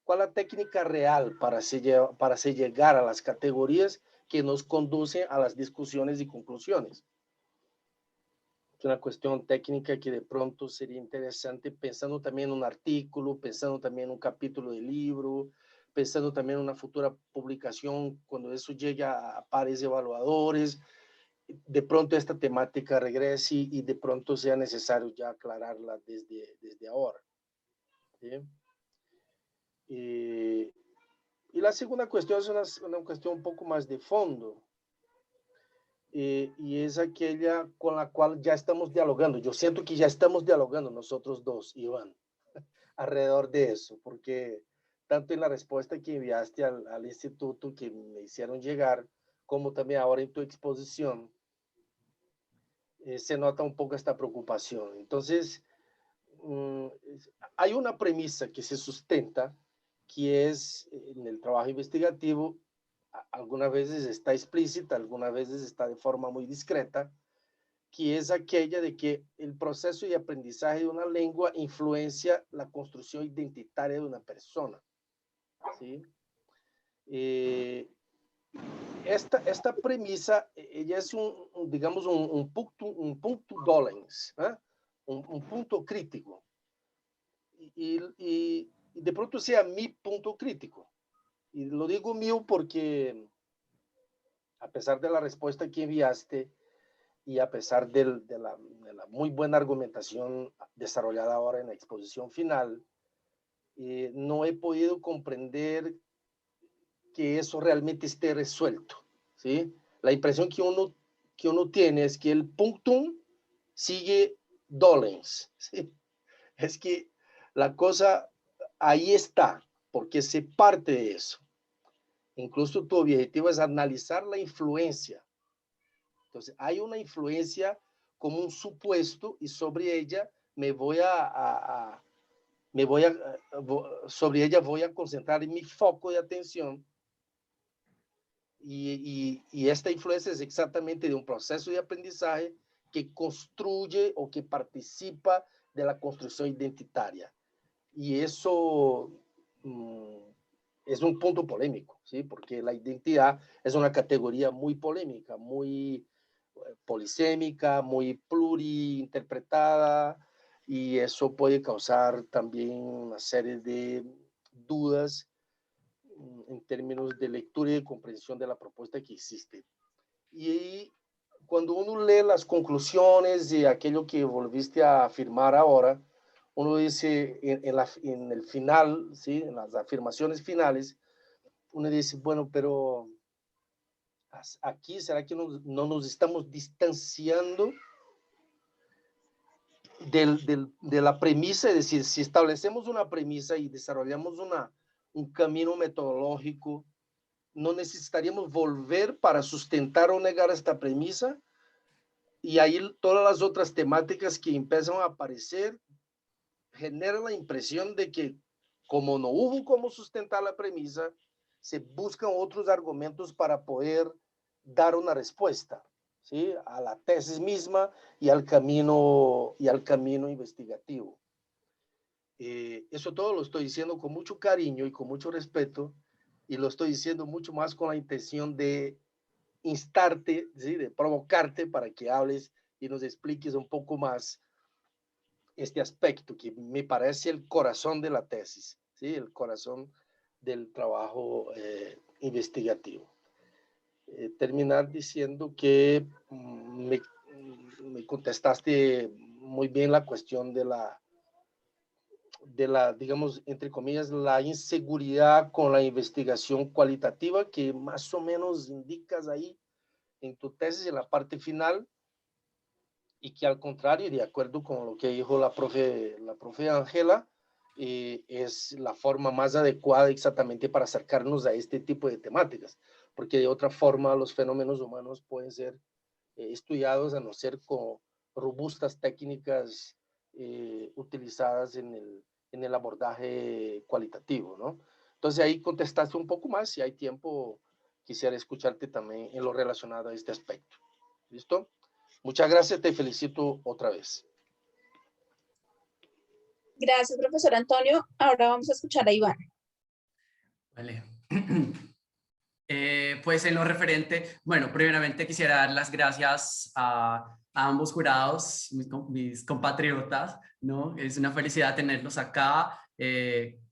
¿Cuál es la técnica real para se llegar a las categorías que nos conducen a las discusiones y conclusiones? Es una cuestión técnica que de pronto sería interesante, pensando también en un artículo, pensando también en un capítulo de libro, pensando también en una futura publicación, cuando eso llegue a pares evaluadores. De pronto esta temática regrese y de pronto sea necesario ya aclararla desde ahora, ¿sí? Y la segunda cuestión es una cuestión un poco más de fondo, y es aquella con la cual ya estamos dialogando. Yo siento que ya estamos dialogando nosotros dos, Iván, alrededor de eso, porque tanto en la respuesta que enviaste al instituto que me hicieron llegar, como también ahora en tu exposición, se nota un poco esta preocupación. Entonces, hay una premisa que se sustenta, que es en el trabajo investigativo, algunas veces está explícita, algunas veces está de forma muy discreta, que es aquella de que el proceso de aprendizaje de una lengua influencia la construcción identitaria de una persona, ¿sí? Esta premisa, ella es digamos, un punto dolens, ¿eh? Un punto crítico. Y de pronto sea mi punto crítico. Y lo digo mío porque, a pesar de la respuesta que enviaste y a pesar de la muy buena argumentación desarrollada ahora en la exposición final, no he podido comprender que eso realmente esté resuelto, ¿sí? La impresión que uno tiene es que el punctum sigue dolens, ¿sí? Es que la cosa ahí está, porque se parte de eso. Incluso tu objetivo es analizar la influencia. Entonces, hay una influencia como un supuesto y sobre ella sobre ella voy a concentrar mi foco de atención. Y esta influencia es exactamente de un proceso de aprendizaje que construye o que participa de la construcción identitaria. Y eso es un punto polémico, ¿sí? Porque la identidad es una categoría muy polémica, muy polisémica, muy pluriinterpretada, y eso puede causar también una serie de dudas en términos de lectura y de comprensión de la propuesta que existe. Y cuando uno lee las conclusiones y aquello que volviste a afirmar ahora, uno dice en el final, ¿sí? En las afirmaciones finales, uno dice, bueno, pero aquí, ¿será que no nos estamos distanciando de la premisa? Es decir, si establecemos una premisa y desarrollamos un camino metodológico, ¿no necesitaríamos volver para sustentar o negar esta premisa? Y ahí todas las otras temáticas que empiezan a aparecer generan la impresión de que, como no hubo cómo sustentar la premisa, se buscan otros argumentos para poder dar una respuesta, ¿sí?, a la tesis misma y al camino investigativo. Eso todo lo estoy diciendo con mucho cariño y con mucho respeto, y lo estoy diciendo mucho más con la intención de instarte, ¿sí?, de provocarte para que hables y nos expliques un poco más este aspecto que me parece el corazón de la tesis, ¿sí?, el corazón del trabajo investigativo. Terminar diciendo que me contestaste muy bien la cuestión de la, digamos, entre comillas, la inseguridad con la investigación cualitativa, que más o menos indicas ahí en tu tesis, en la parte final, y que al contrario, de acuerdo con lo que dijo la profe Ángela, es la forma más adecuada exactamente para acercarnos a este tipo de temáticas, porque de otra forma los fenómenos humanos pueden ser estudiados a no ser con robustas técnicas utilizadas en el abordaje cualitativo, ¿no? Entonces ahí contestaste un poco más. Si hay tiempo, quisiera escucharte también en lo relacionado a este aspecto. ¿Listo? Muchas gracias, te felicito otra vez. Gracias, profesor Antonio. Ahora vamos a escuchar a Iván. Vale. Pues en lo referente, bueno, primeramente quisiera dar las gracias a ambos jurados, mis compatriotas, ¿no? Es una felicidad tenerlos acá.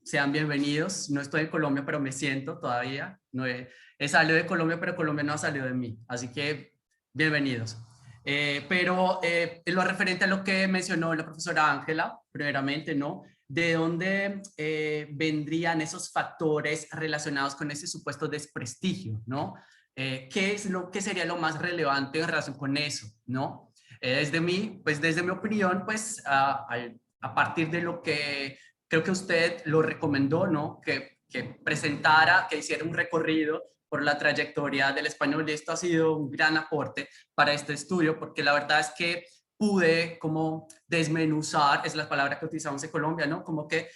Sean bienvenidos. No estoy en Colombia, pero me siento todavía. No he salido de Colombia, pero Colombia no ha salido de mí. Así que bienvenidos. Pero en lo referente a lo que mencionó la profesora Ángela, primeramente, ¿no? ¿De dónde vendrían esos factores relacionados con ese supuesto desprestigio, ¿no? ¿Qué sería lo más relevante en relación con eso, ¿no? Desde mi opinión, pues a partir de lo que creo que usted lo recomendó, ¿no? Que presentara, que hiciera un recorrido por la trayectoria del español, y esto ha sido un gran aporte para este estudio, porque la verdad es que pude como desmenuzar, es la palabra que utilizamos en Colombia, ¿no? Como que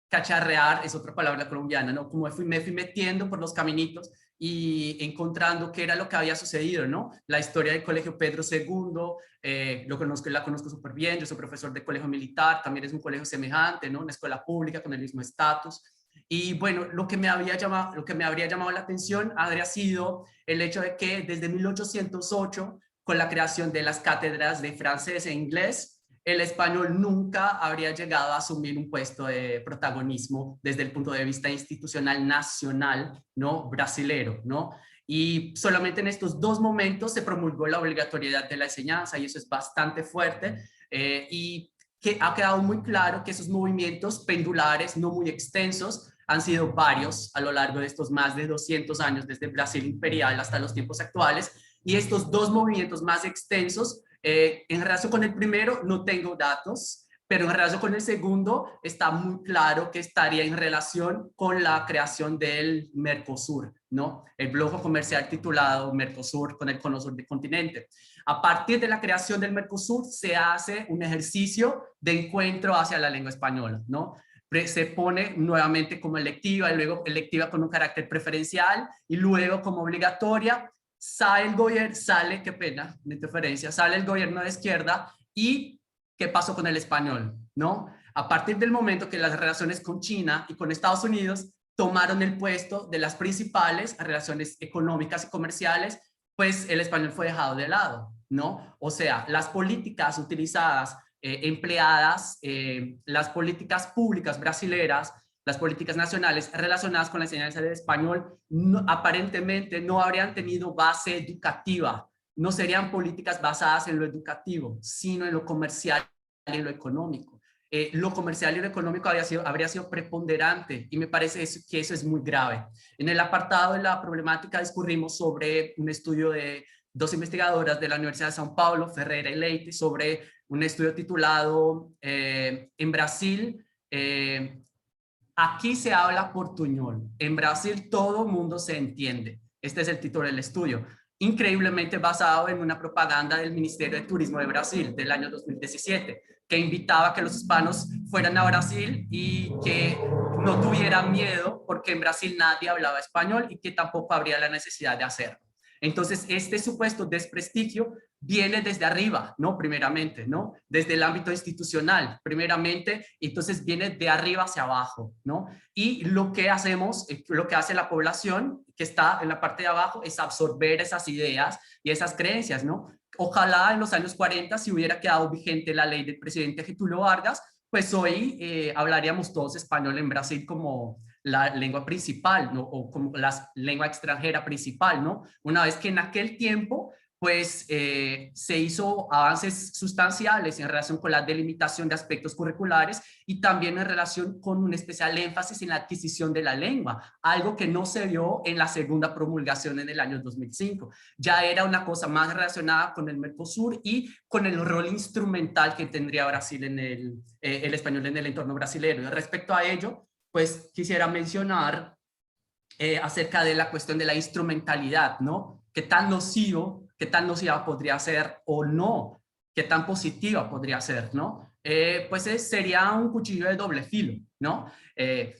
cacharrear es otra palabra colombiana, ¿no? Como me fui metiendo por los caminitos y encontrando qué era lo que había sucedido, ¿no? La historia del Colegio Pedro II, la conozco súper bien, yo soy profesor de colegio militar, también es un colegio semejante, ¿no? Una escuela pública con el mismo estatus. Y bueno, lo que me habría llamado la atención habría sido el hecho de que desde 1808, con la creación de las cátedras de francés e inglés, el español nunca habría llegado a asumir un puesto de protagonismo desde el punto de vista institucional nacional, ¿no? Brasilero, ¿no? Y solamente en estos dos momentos se promulgó la obligatoriedad de la enseñanza, y eso es bastante fuerte, y que ha quedado muy claro que esos movimientos pendulares no muy extensos han sido varios a lo largo de estos más de 200 años, desde Brasil imperial hasta los tiempos actuales, y estos dos movimientos más extensos, en relación con el primero no tengo datos, pero en relación con el segundo está muy claro que estaría en relación con la creación del Mercosur, ¿no? El bloque comercial titulado Mercosur, con el cono sur del continente. A partir de la creación del Mercosur se hace un ejercicio de encuentro hacia la lengua española, ¿no? Se pone nuevamente como electiva, y luego electiva con un carácter preferencial, y luego como obligatoria. Sale el gobierno, qué pena, la interferencia, sale el gobierno de izquierda. ¿Y qué pasó con el español? ¿No? A partir del momento que las relaciones con China y con Estados Unidos tomaron el puesto de las principales relaciones económicas y comerciales, pues el español fue dejado de lado, ¿no? O sea, las políticas utilizadas, empleadas, las políticas públicas brasileras, las políticas nacionales relacionadas con la enseñanza del español aparentemente no habrían tenido base educativa, no serían políticas basadas en lo educativo, sino en lo comercial y en lo económico. lo comercial y lo económico habría sido preponderante, y me parece que eso es muy grave. En el apartado de la problemática discurrimos sobre un estudio de dos investigadoras de la Universidad de São Paulo, Ferreira y Leite, sobre un estudio titulado En Brasil, aquí se habla portuñol. En Brasil todo mundo se entiende. Este es el título del estudio. Increíblemente basado en una propaganda del Ministerio de Turismo de Brasil del año 2017, que invitaba a que los hispanos fueran a Brasil y que no tuvieran miedo porque en Brasil nadie hablaba español y que tampoco habría la necesidad de hacerlo. Entonces, este supuesto desprestigio viene desde arriba, ¿no? Primeramente, ¿no? Desde el ámbito institucional, primeramente, entonces viene de arriba hacia abajo, ¿no? Y lo que hacemos, lo que hace la población que está en la parte de abajo es absorber esas ideas y esas creencias, ¿no? Ojalá en los años 40, si hubiera quedado vigente la ley del presidente Getúlio Vargas, pues hoy hablaríamos todos español en Brasil como la lengua principal, ¿no? O como la lengua extranjera principal, ¿no? Una vez que en aquel tiempo pues se hizo avances sustanciales en relación con la delimitación de aspectos curriculares y también en relación con un especial énfasis en la adquisición de la lengua, algo que no se vio en la segunda promulgación en el año 2005. Ya era una cosa más relacionada con el Mercosur y con el rol instrumental que tendría Brasil en el español en el entorno brasileño. Y respecto a ello, pues quisiera mencionar acerca de la cuestión de la instrumentalidad, ¿no? ¿Qué tan nociva podría ser o no? ¿Qué tan positiva podría ser, no? Pues sería un cuchillo de doble filo, ¿no?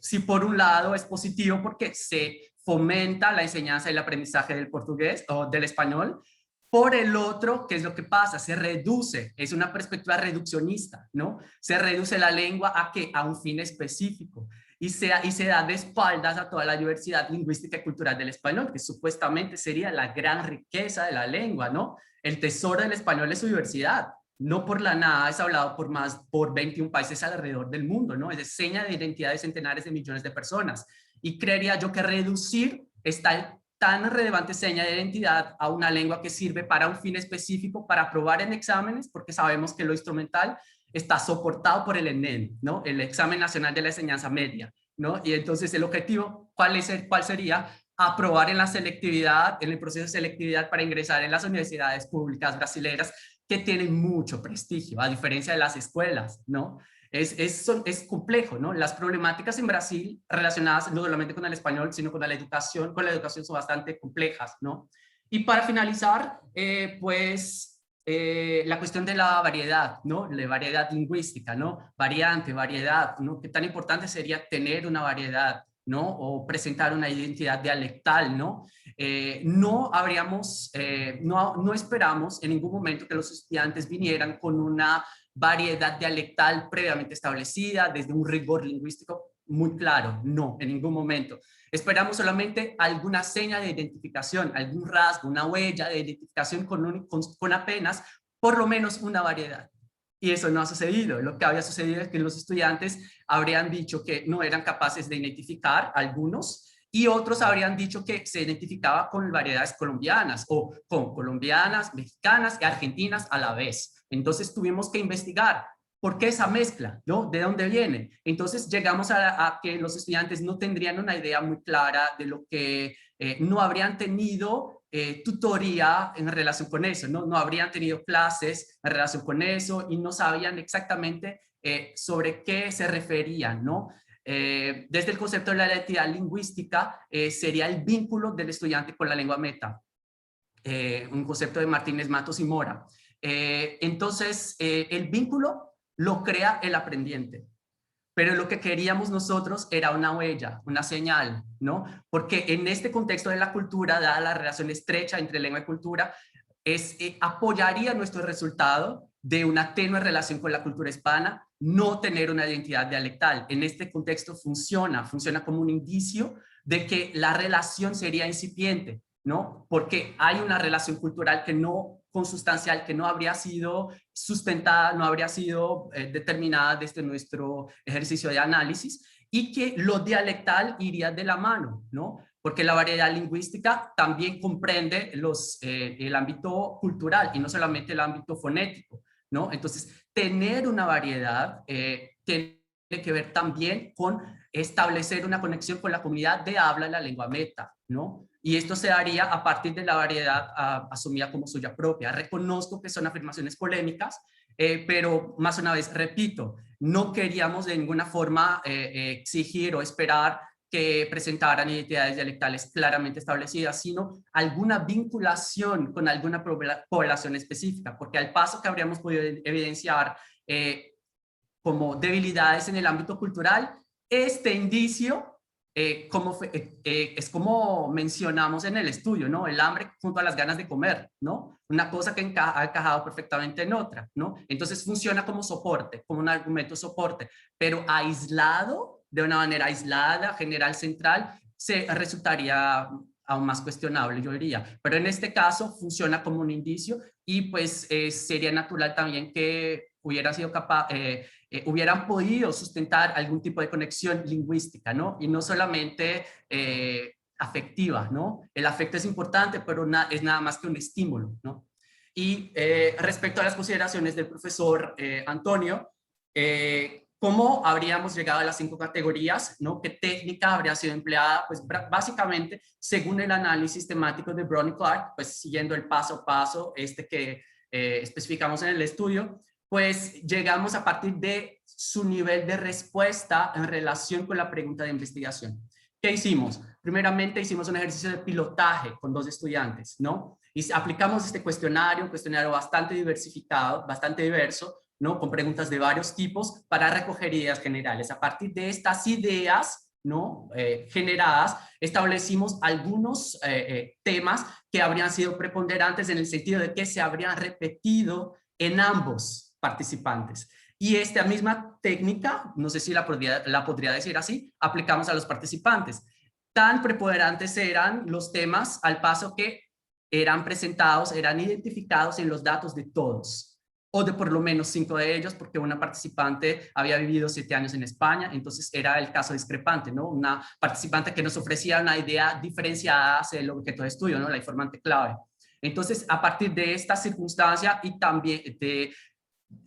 Si por un lado es positivo porque se fomenta la enseñanza y el aprendizaje del portugués o del español, por el otro, ¿qué es lo que pasa? Se reduce, es una perspectiva reduccionista, ¿no? Se reduce la lengua ¿a qué? A un fin específico. Y se da de espaldas a toda la diversidad lingüística y cultural del español, que supuestamente sería la gran riqueza de la lengua, ¿no? El tesoro del español es su diversidad. No por la nada es hablado por 21 países alrededor del mundo, ¿no? Es seña de identidad de centenares de millones de personas. Y creería yo que reducir esta tan relevante seña de identidad a una lengua que sirve para un fin específico, para aprobar en exámenes, porque sabemos que lo instrumental está soportado por el ENEM, ¿no? El Examen Nacional de la Enseñanza Media, ¿no? Y entonces el objetivo, ¿cuál sería? Aprobar en la selectividad, en el proceso de selectividad para ingresar en las universidades públicas brasileñas que tienen mucho prestigio, a diferencia de las escuelas, ¿no? Es complejo, ¿no? Las problemáticas en Brasil relacionadas no solamente con el español, sino con la educación son bastante complejas, ¿no? Y para finalizar, la cuestión de la variedad, ¿no? La variedad lingüística, ¿no? Variante, variedad, ¿no? ¿Qué tan importante sería tener una variedad, ¿no? O presentar una identidad dialectal, ¿no? No esperamos en ningún momento que los estudiantes vinieran con una variedad dialectal previamente establecida, desde un rigor lingüístico muy claro, no, en ningún momento. Esperamos solamente alguna seña de identificación, algún rasgo, una huella de identificación con apenas por lo menos una variedad. Y eso no ha sucedido. Lo que había sucedido es que los estudiantes habrían dicho que no eran capaces de identificar algunos, y otros habrían dicho que se identificaba con variedades colombianas o con colombianas, mexicanas y argentinas a la vez. Entonces tuvimos que investigar por qué esa mezcla, ¿no? ¿De dónde viene? Entonces llegamos a que los estudiantes no tendrían una idea muy clara de lo que no habrían tenido tutoría en relación con eso, ¿no? No habrían tenido clases en relación con eso y no sabían exactamente sobre qué se referían, ¿no? Desde el concepto de la identidad lingüística sería el vínculo del estudiante con la lengua meta, un concepto de Martínez Matos y Mora. Entonces, el vínculo lo crea el aprendiente, pero lo que queríamos nosotros era una huella, una señal, ¿no? Porque en este contexto de la cultura, dada la relación estrecha entre lengua y cultura, apoyaría nuestro resultado de una tenue relación con la cultura hispana, no tener una identidad dialectal. En este contexto funciona como un indicio de que la relación sería incipiente, ¿no? Porque hay una relación cultural consustancial que no habría sido sustentada, no habría sido determinada desde nuestro ejercicio de análisis, y que lo dialectal iría de la mano, ¿no? Porque la variedad lingüística también comprende el ámbito cultural y no solamente el ámbito fonético, ¿no? Entonces, tener una variedad tiene que ver también con establecer una conexión con la comunidad de habla de la lengua meta, ¿no? Y esto se daría a partir de la variedad asumida como suya propia. Reconozco que son afirmaciones polémicas, pero más una vez, repito, no queríamos de ninguna forma exigir o esperar que presentaran identidades dialectales claramente establecidas, sino alguna vinculación con alguna población específica, porque al paso que habríamos podido evidenciar como debilidades en el ámbito cultural, este indicio es como mencionamos en el estudio, ¿no? El hambre junto a las ganas de comer, ¿no? Una cosa que ha encajado perfectamente en otra, ¿no? Entonces funciona como soporte, como un argumento soporte, pero aislado, de una manera aislada, general, central, se resultaría aún más cuestionable, yo diría. Pero en este caso funciona como un indicio y pues sería natural también que hubiera sido capaz, hubieran podido sustentar algún tipo de conexión lingüística, ¿no? Y no solamente afectiva, ¿no? El afecto es importante, pero es nada más que un estímulo, ¿no? Y respecto a las consideraciones del profesor Antonio, ¿cómo habríamos llegado a las 5 categorías, ¿no? ¿Qué técnica habría sido empleada? Pues básicamente, según el análisis temático de Brown y Clark, pues siguiendo el paso a paso que especificamos en el estudio, pues llegamos a partir de su nivel de respuesta en relación con la pregunta de investigación. ¿Qué hicimos? Primeramente hicimos un ejercicio de pilotaje con 2 estudiantes, ¿no? Y aplicamos este cuestionario, un cuestionario bastante diversificado, bastante diverso, ¿no? Con preguntas de varios tipos para recoger ideas generales. A partir de estas ideas, ¿no? Generadas, establecimos algunos temas que habrían sido preponderantes en el sentido de que se habrían repetido en ambos participantes. Y esta misma técnica, no sé si la podría decir así, aplicamos a los participantes. Tan preponderantes eran los temas al paso que eran presentados, eran identificados en los datos de todos, o de por lo menos 5 de ellos, porque una participante había vivido 7 años en España, entonces era el caso discrepante, ¿no? Una participante que nos ofrecía una idea diferenciada hacia el objeto de estudio, ¿no? La informante clave. Entonces, a partir de esta circunstancia y también de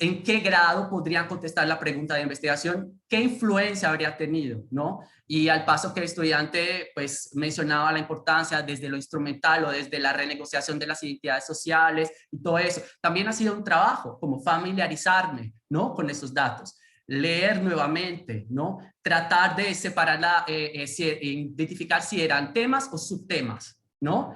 en qué grado podrían contestar la pregunta de investigación, qué influencia habría tenido, ¿no? Y al paso que el estudiante pues mencionaba la importancia desde lo instrumental o desde la renegociación de las identidades sociales y todo eso, también ha sido un trabajo como familiarizarme, ¿no? Con esos datos, leer nuevamente, ¿no? Tratar de separar, identificar si eran temas o subtemas, ¿no?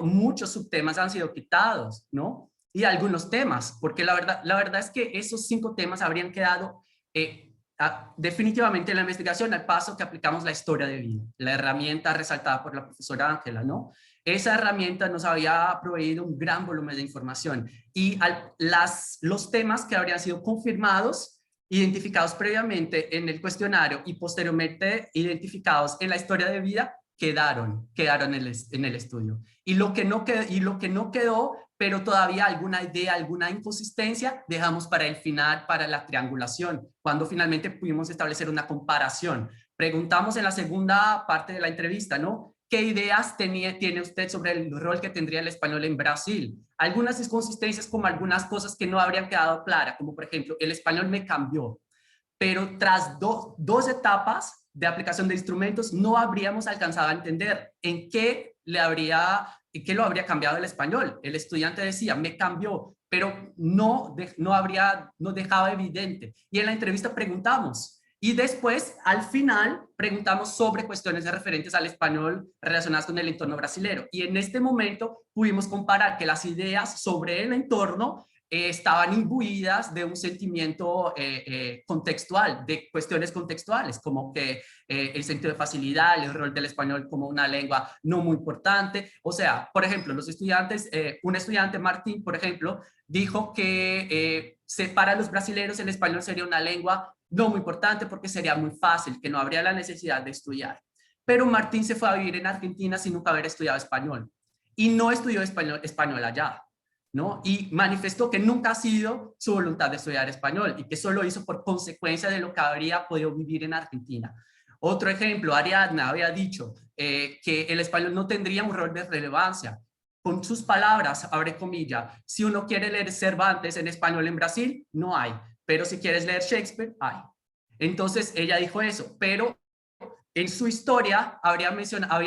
Muchos subtemas han sido quitados, ¿no? Y algunos temas, porque la verdad es que esos 5 temas habrían quedado definitivamente en la investigación al paso que aplicamos la historia de vida, la herramienta resaltada por la profesora Ángela, ¿no? Esa herramienta nos había proveído un gran volumen de información y los temas que habrían sido confirmados, identificados previamente en el cuestionario y posteriormente identificados en la historia de vida, quedaron en el estudio. Y lo que no quedó, pero todavía alguna idea, alguna inconsistencia, dejamos para el final, para la triangulación, cuando finalmente pudimos establecer una comparación. Preguntamos en la segunda parte de la entrevista, ¿no? ¿Qué ideas tiene usted sobre el rol que tendría el español en Brasil? Algunas inconsistencias, como algunas cosas que no habrían quedado claras, como por ejemplo, el español me cambió, pero tras dos etapas de aplicación de instrumentos no habríamos alcanzado a entender en qué lo habría cambiado el español. El estudiante decía, me cambió, pero no dejaba evidente. Y en la entrevista preguntamos, y después, al final, preguntamos sobre cuestiones referentes al español relacionadas con el entorno brasilero. Y en este momento pudimos comparar que las ideas sobre el entorno estaban imbuidas de un sentimiento contextual, de cuestiones contextuales, como que el sentido de facilidad, el rol del español como una lengua no muy importante. O sea, por ejemplo, los estudiantes, un estudiante, Martín, por ejemplo, dijo que para los brasileños el español sería una lengua no muy importante porque sería muy fácil, que no habría la necesidad de estudiar. Pero Martín se fue a vivir en Argentina sin nunca haber estudiado español y no estudió español allá, ¿no? Y manifestó que nunca ha sido su voluntad de estudiar español y que solo hizo por consecuencia de lo que habría podido vivir en Argentina. Otro ejemplo, Ariadna había dicho que el español no tendría un rol de relevancia. Con sus palabras, abre comillas, si uno quiere leer Cervantes en español en Brasil, no hay, pero si quieres leer Shakespeare, hay. Entonces ella dijo eso, pero en su historia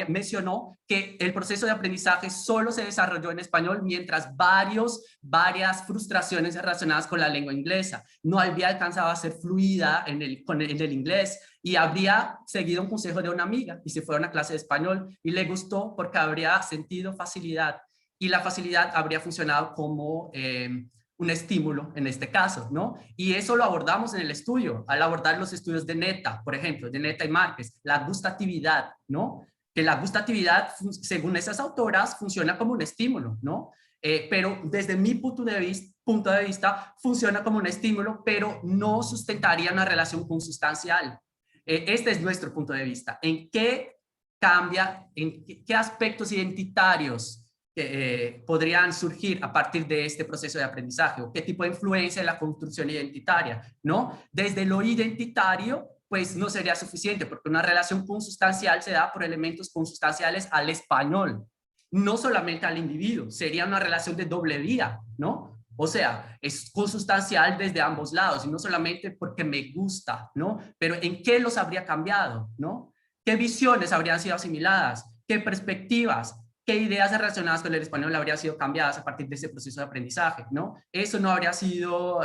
mencionó que el proceso de aprendizaje solo se desarrolló en español mientras varias frustraciones relacionadas con la lengua inglesa. No había alcanzado a ser fluida en el inglés y habría seguido un consejo de una amiga y se fue a una clase de español y le gustó porque habría sentido facilidad y la facilidad habría funcionado como un estímulo en este caso, ¿no? Y eso lo abordamos en el estudio, al abordar los estudios de Netta, por ejemplo, de Netta y Márquez, la gustatividad, ¿no? Que la gustatividad, según esas autoras, funciona como un estímulo, ¿no? Pero desde mi punto de vista, funciona como un estímulo, pero no sustentaría una relación consustancial. Este es nuestro punto de vista. ¿En qué cambia, en qué aspectos identitarios podrían surgir a partir de este proceso de aprendizaje, o qué tipo de influencia en la construcción identitaria, ¿no? Desde lo identitario, pues no sería suficiente, porque una relación consustancial se da por elementos consustanciales al español, no solamente al individuo, sería una relación de doble vía, ¿no? O sea, es consustancial desde ambos lados, y no solamente porque me gusta, ¿no? Pero ¿en qué los habría cambiado, ¿no? ¿Qué visiones habrían sido asimiladas? ¿Qué perspectivas? ¿Qué ideas relacionadas con el español habrían sido cambiadas a partir de ese proceso de aprendizaje, ¿no? Eso no habría sido,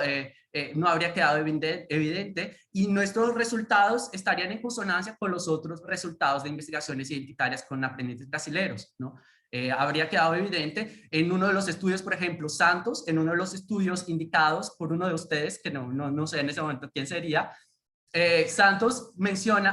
no habría quedado evidente y nuestros resultados estarían en consonancia con los otros resultados de investigaciones identitarias con aprendientes brasileños, ¿no? Habría quedado evidente en uno de los estudios, por ejemplo, Santos, en uno de los estudios indicados por uno de ustedes, que no sé en ese momento quién sería, Santos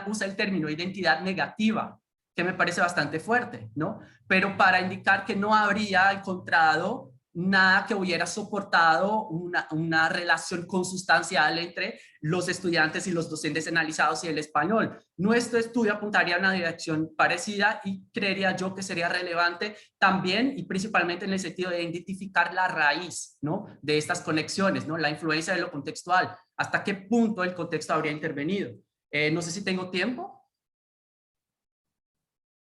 usa el término identidad negativa, que me parece bastante fuerte, ¿no? Pero para indicar que no habría encontrado nada que hubiera soportado una relación consustancial entre los estudiantes y los docentes analizados y el español. Nuestro estudio apuntaría a una dirección parecida y creería yo que sería relevante también y principalmente en el sentido de identificar la raíz, ¿no? De estas conexiones, ¿no? La influencia de lo contextual, hasta qué punto el contexto habría intervenido. No sé si tengo tiempo.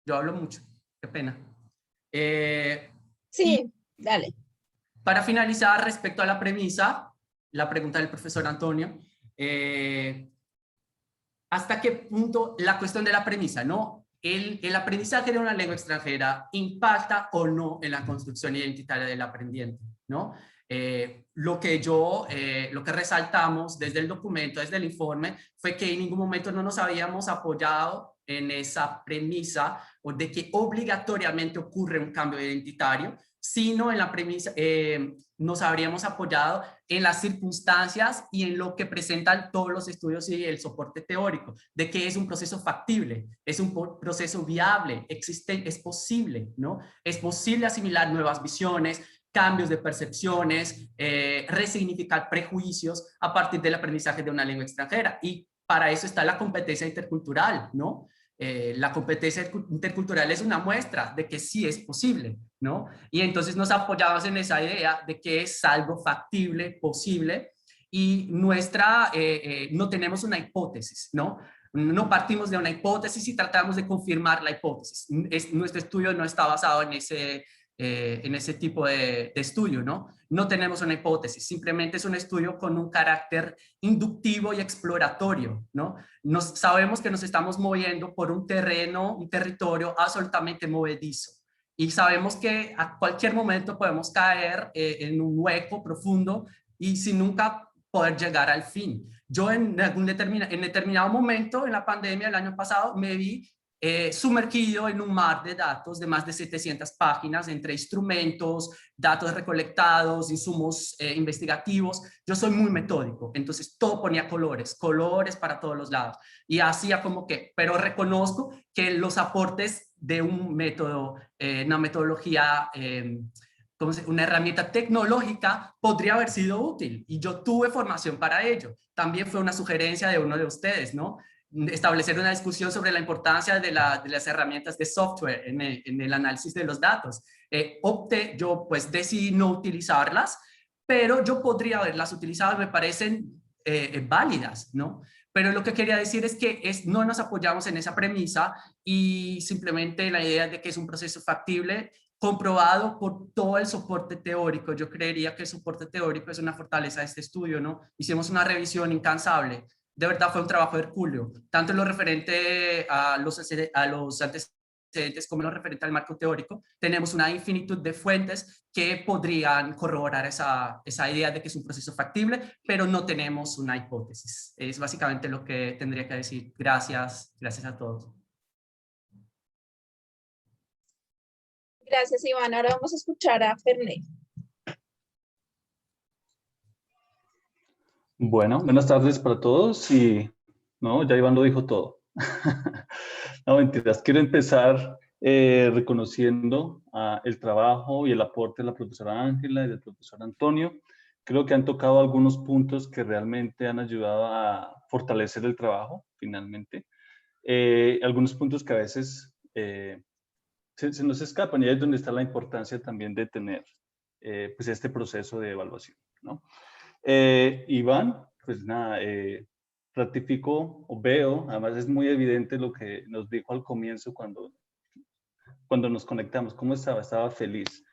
Yo hablo mucho, qué pena. Sí, dale. Para finalizar, respecto a la premisa, la pregunta del profesor Antonio, ¿hasta qué punto la cuestión de la premisa, ¿no? El aprendizaje de una lengua extranjera impacta o no en la construcción identitaria del aprendiente, ¿no? Lo que resaltamos desde el documento, desde el informe, fue que en ningún momento no nos habíamos apoyado en esa premisa o de que obligatoriamente ocurre un cambio identitario, sino en la premisa, nos habríamos apoyado en las circunstancias y en lo que presentan todos los estudios y el soporte teórico, de que es un proceso factible, es un proceso viable, existe, es posible, ¿no? Es posible asimilar nuevas visiones, cambios de percepciones, resignificar prejuicios a partir del aprendizaje de una lengua extranjera. Y para eso está la competencia intercultural, ¿no? La competencia intercultural es una muestra de que sí es posible, ¿no? Y entonces nos apoyamos en esa idea de que es algo factible, posible, y no tenemos una hipótesis, ¿no? No partimos de una hipótesis y tratamos de confirmar la hipótesis. Nuestro estudio no está basado en ese tipo de estudio, ¿no? No tenemos una hipótesis, simplemente es un estudio con un carácter inductivo y exploratorio, ¿no? Sabemos que nos estamos moviendo por un territorio absolutamente movedizo y sabemos que a cualquier momento podemos caer en un hueco profundo y sin nunca poder llegar al fin. Yo en determinado momento en la pandemia el año pasado me vi sumergido en un mar de datos de más de 700 páginas entre instrumentos, datos recolectados, insumos investigativos. Yo soy muy metódico, entonces todo ponía colores para todos los lados y hacía como que, pero reconozco que los aportes de un método, una metodología, una herramienta tecnológica podría haber sido útil y yo tuve formación para ello. También fue una sugerencia de uno de ustedes, ¿no? Establecer una discusión sobre la importancia de las herramientas de software en el análisis de los datos. Yo pues decidí no utilizarlas, pero yo podría haberlas utilizado, me parecen válidas, ¿no? Pero lo que quería decir es que no nos apoyamos en esa premisa y simplemente la idea de que es un proceso factible comprobado por todo el soporte teórico. Yo creería que el soporte teórico es una fortaleza de este estudio, ¿no? Hicimos una revisión incansable de verdad fue un trabajo hercúleo, tanto en lo referente a los antecedentes como en lo referente al marco teórico. Tenemos una infinitud de fuentes que podrían corroborar esa idea de que es un proceso factible, pero no tenemos una hipótesis. Es básicamente lo que tendría que decir. Gracias a todos. Gracias, Iván. Ahora vamos a escuchar a Ferney. Bueno, buenas tardes para todos y no, ya Iván lo dijo todo. No, mentiras. Quiero empezar reconociendo el trabajo y el aporte de la profesora Ángela y del profesor Antonio. Creo que han tocado algunos puntos que realmente han ayudado a fortalecer el trabajo, finalmente. Algunos puntos que a veces se nos escapan, y ahí es donde está la importancia también de tener pues este proceso de evaluación, ¿no? Iván, pues nada, ratifico o veo, además es muy evidente lo que nos dijo al comienzo cuando nos conectamos. ¿Cómo estaba? Estaba feliz.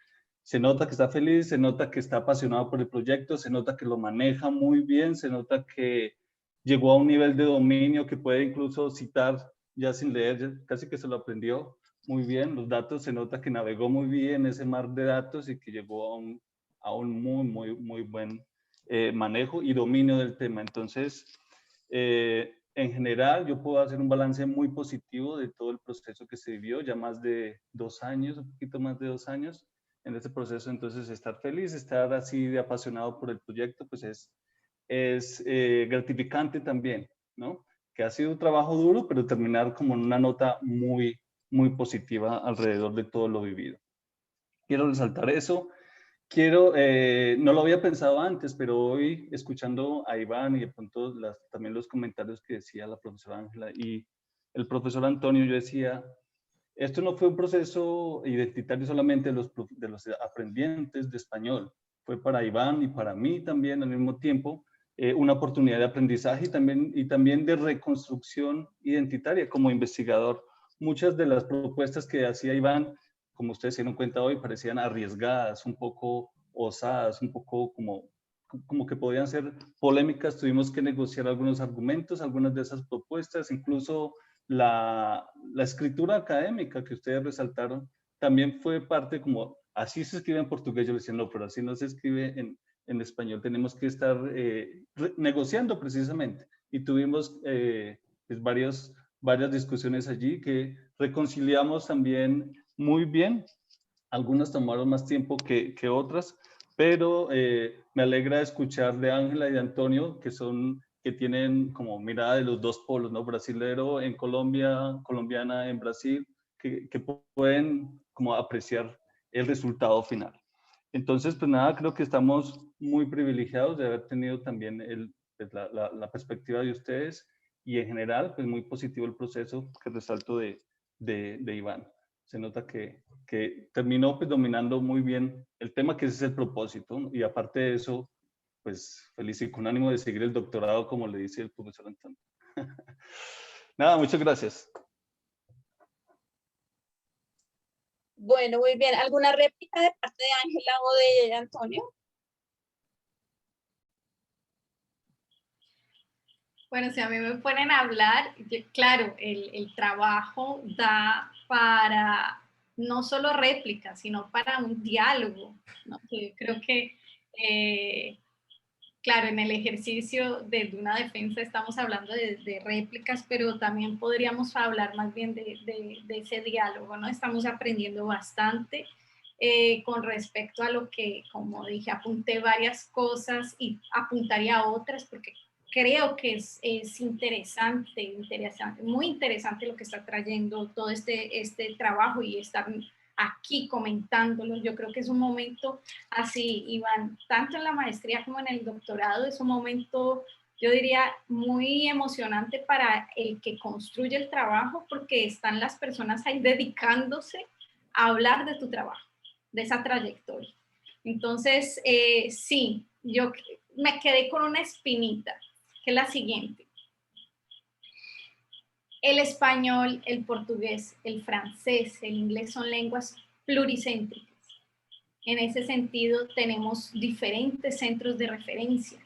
Se nota que está feliz, se nota que está apasionado por el proyecto, se nota que lo maneja muy bien, se nota que llegó a un nivel de dominio que puede incluso citar ya sin leer, casi que se lo aprendió muy bien. Los datos, se nota que navegó muy bien ese mar de datos y que llegó a un muy buen manejo y dominio del tema. Entonces, en general, yo puedo hacer un balance muy positivo de todo el proceso que se vivió, ya más de 2 años, un poquito más de 2 años en este proceso. Entonces, estar feliz, estar así de apasionado por el proyecto, pues es gratificante también, ¿no? Que ha sido un trabajo duro, pero terminar como en una nota muy positiva alrededor de todo lo vivido. Quiero resaltar eso. No lo había pensado antes, pero hoy escuchando a Iván y de pronto también los comentarios que decía la profesora Ángela y el profesor Antonio, yo decía, esto no fue un proceso identitario solamente de los aprendientes de español, fue para Iván y para mí también al mismo tiempo una oportunidad de aprendizaje y también de reconstrucción identitaria como investigador. Muchas de las propuestas que hacía Iván, como ustedes se dieron cuenta hoy, parecían arriesgadas, un poco osadas, un poco como que podían ser polémicas. Tuvimos que negociar algunos argumentos, algunas de esas propuestas, incluso la escritura académica que ustedes resaltaron, también fue parte como, así se escribe en portugués. Yo le decía, no, pero así no se escribe en español. Tenemos que estar negociando precisamente. Y tuvimos pues varias discusiones allí que reconciliamos también muy bien. Algunas tomaron más tiempo que otras, pero me alegra escuchar de Ángela y de Antonio, que tienen como mirada de los dos polos, ¿no? Brasilero en Colombia, colombiana en Brasil, que pueden como apreciar el resultado final. Entonces, pues nada, creo que estamos muy privilegiados de haber tenido también pues la perspectiva de ustedes y en general, pues muy positivo el proceso que resalto de Iván. Se nota que terminó pues dominando muy bien el tema, que ese es el propósito, ¿no? Y aparte de eso, pues feliz y con ánimo de seguir el doctorado, como le dice el profesor Antonio. Nada, muchas gracias. Bueno, muy bien. ¿Alguna réplica de parte de Ángela o de Antonio? Bueno, si a mí me ponen a hablar, claro, el trabajo da para no solo réplicas, sino para un diálogo, ¿no? Que creo que, claro, en el ejercicio de una defensa estamos hablando de réplicas, pero también podríamos hablar más bien de ese diálogo, ¿no? Estamos aprendiendo bastante con respecto a lo que, como dije, apunté varias cosas y apuntaría a otras porque creo que es interesante, muy interesante lo que está trayendo todo este trabajo y estar aquí comentándolo. Yo creo que es un momento así, Iván, tanto en la maestría como en el doctorado, es un momento, yo diría, muy emocionante para el que construye el trabajo, porque están las personas ahí dedicándose a hablar de tu trabajo, de esa trayectoria. Entonces, sí, yo me quedé con una espinita, que es la siguiente. El español, el portugués, el francés, el inglés son lenguas pluricéntricas. En ese sentido, tenemos diferentes centros de referencia.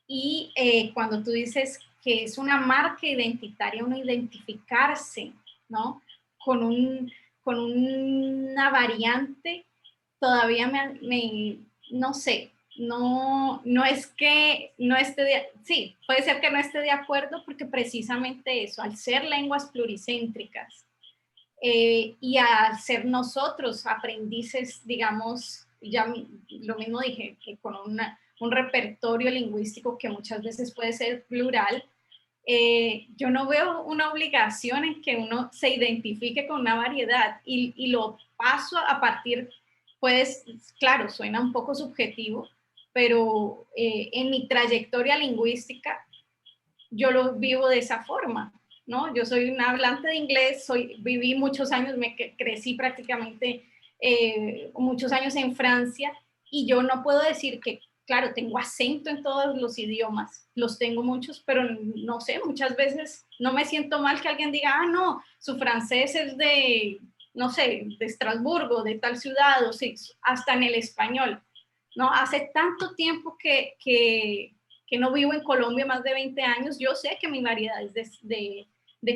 Y cuando tú dices que es una marca identitaria, uno identificarse, ¿no? Con una variante, todavía no sé, no es que no esté, sí, puede ser que no esté de acuerdo porque precisamente eso, al ser lenguas pluricéntricas y al ser nosotros aprendices, digamos, ya lo mismo dije, que con un repertorio lingüístico que muchas veces puede ser plural, yo no veo una obligación en que uno se identifique con una variedad y lo paso a partir, pues, claro, suena un poco subjetivo, pero en mi trayectoria lingüística yo lo vivo de esa forma, ¿no? Yo soy una hablante de inglés, viví muchos años, crecí prácticamente muchos años en Francia y yo no puedo decir que, claro, tengo acento en todos los idiomas, los tengo muchos, pero no sé, muchas veces no me siento mal que alguien diga, ah, no, su francés es de, no sé, de Estrasburgo, de tal ciudad, o sí, hasta en el español, ¿no? Hace tanto tiempo que no vivo en Colombia, más de 20 años, yo sé que mi variedad es de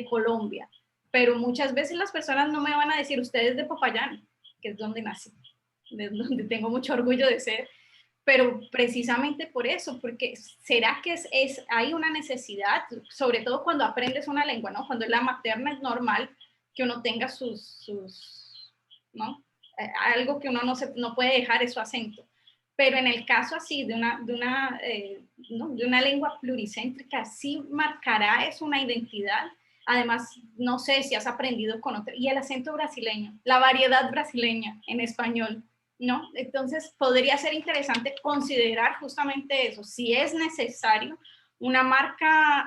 Colombia, pero muchas veces las personas no me van a decir, usted es de Popayán, que es donde nací, de donde tengo mucho orgullo de ser, pero precisamente por eso, porque será que hay una necesidad, sobre todo cuando aprendes una lengua, ¿no? Cuando es la materna es normal que uno tenga ¿no? Algo que uno no puede dejar es su acento. Pero en el caso así de una lengua pluricéntrica, sí marcará eso una identidad. Además, no sé si has aprendido con otro, y el acento brasileño, la variedad brasileña en español, ¿no? Entonces, podría ser interesante considerar justamente eso, si es necesario una marca,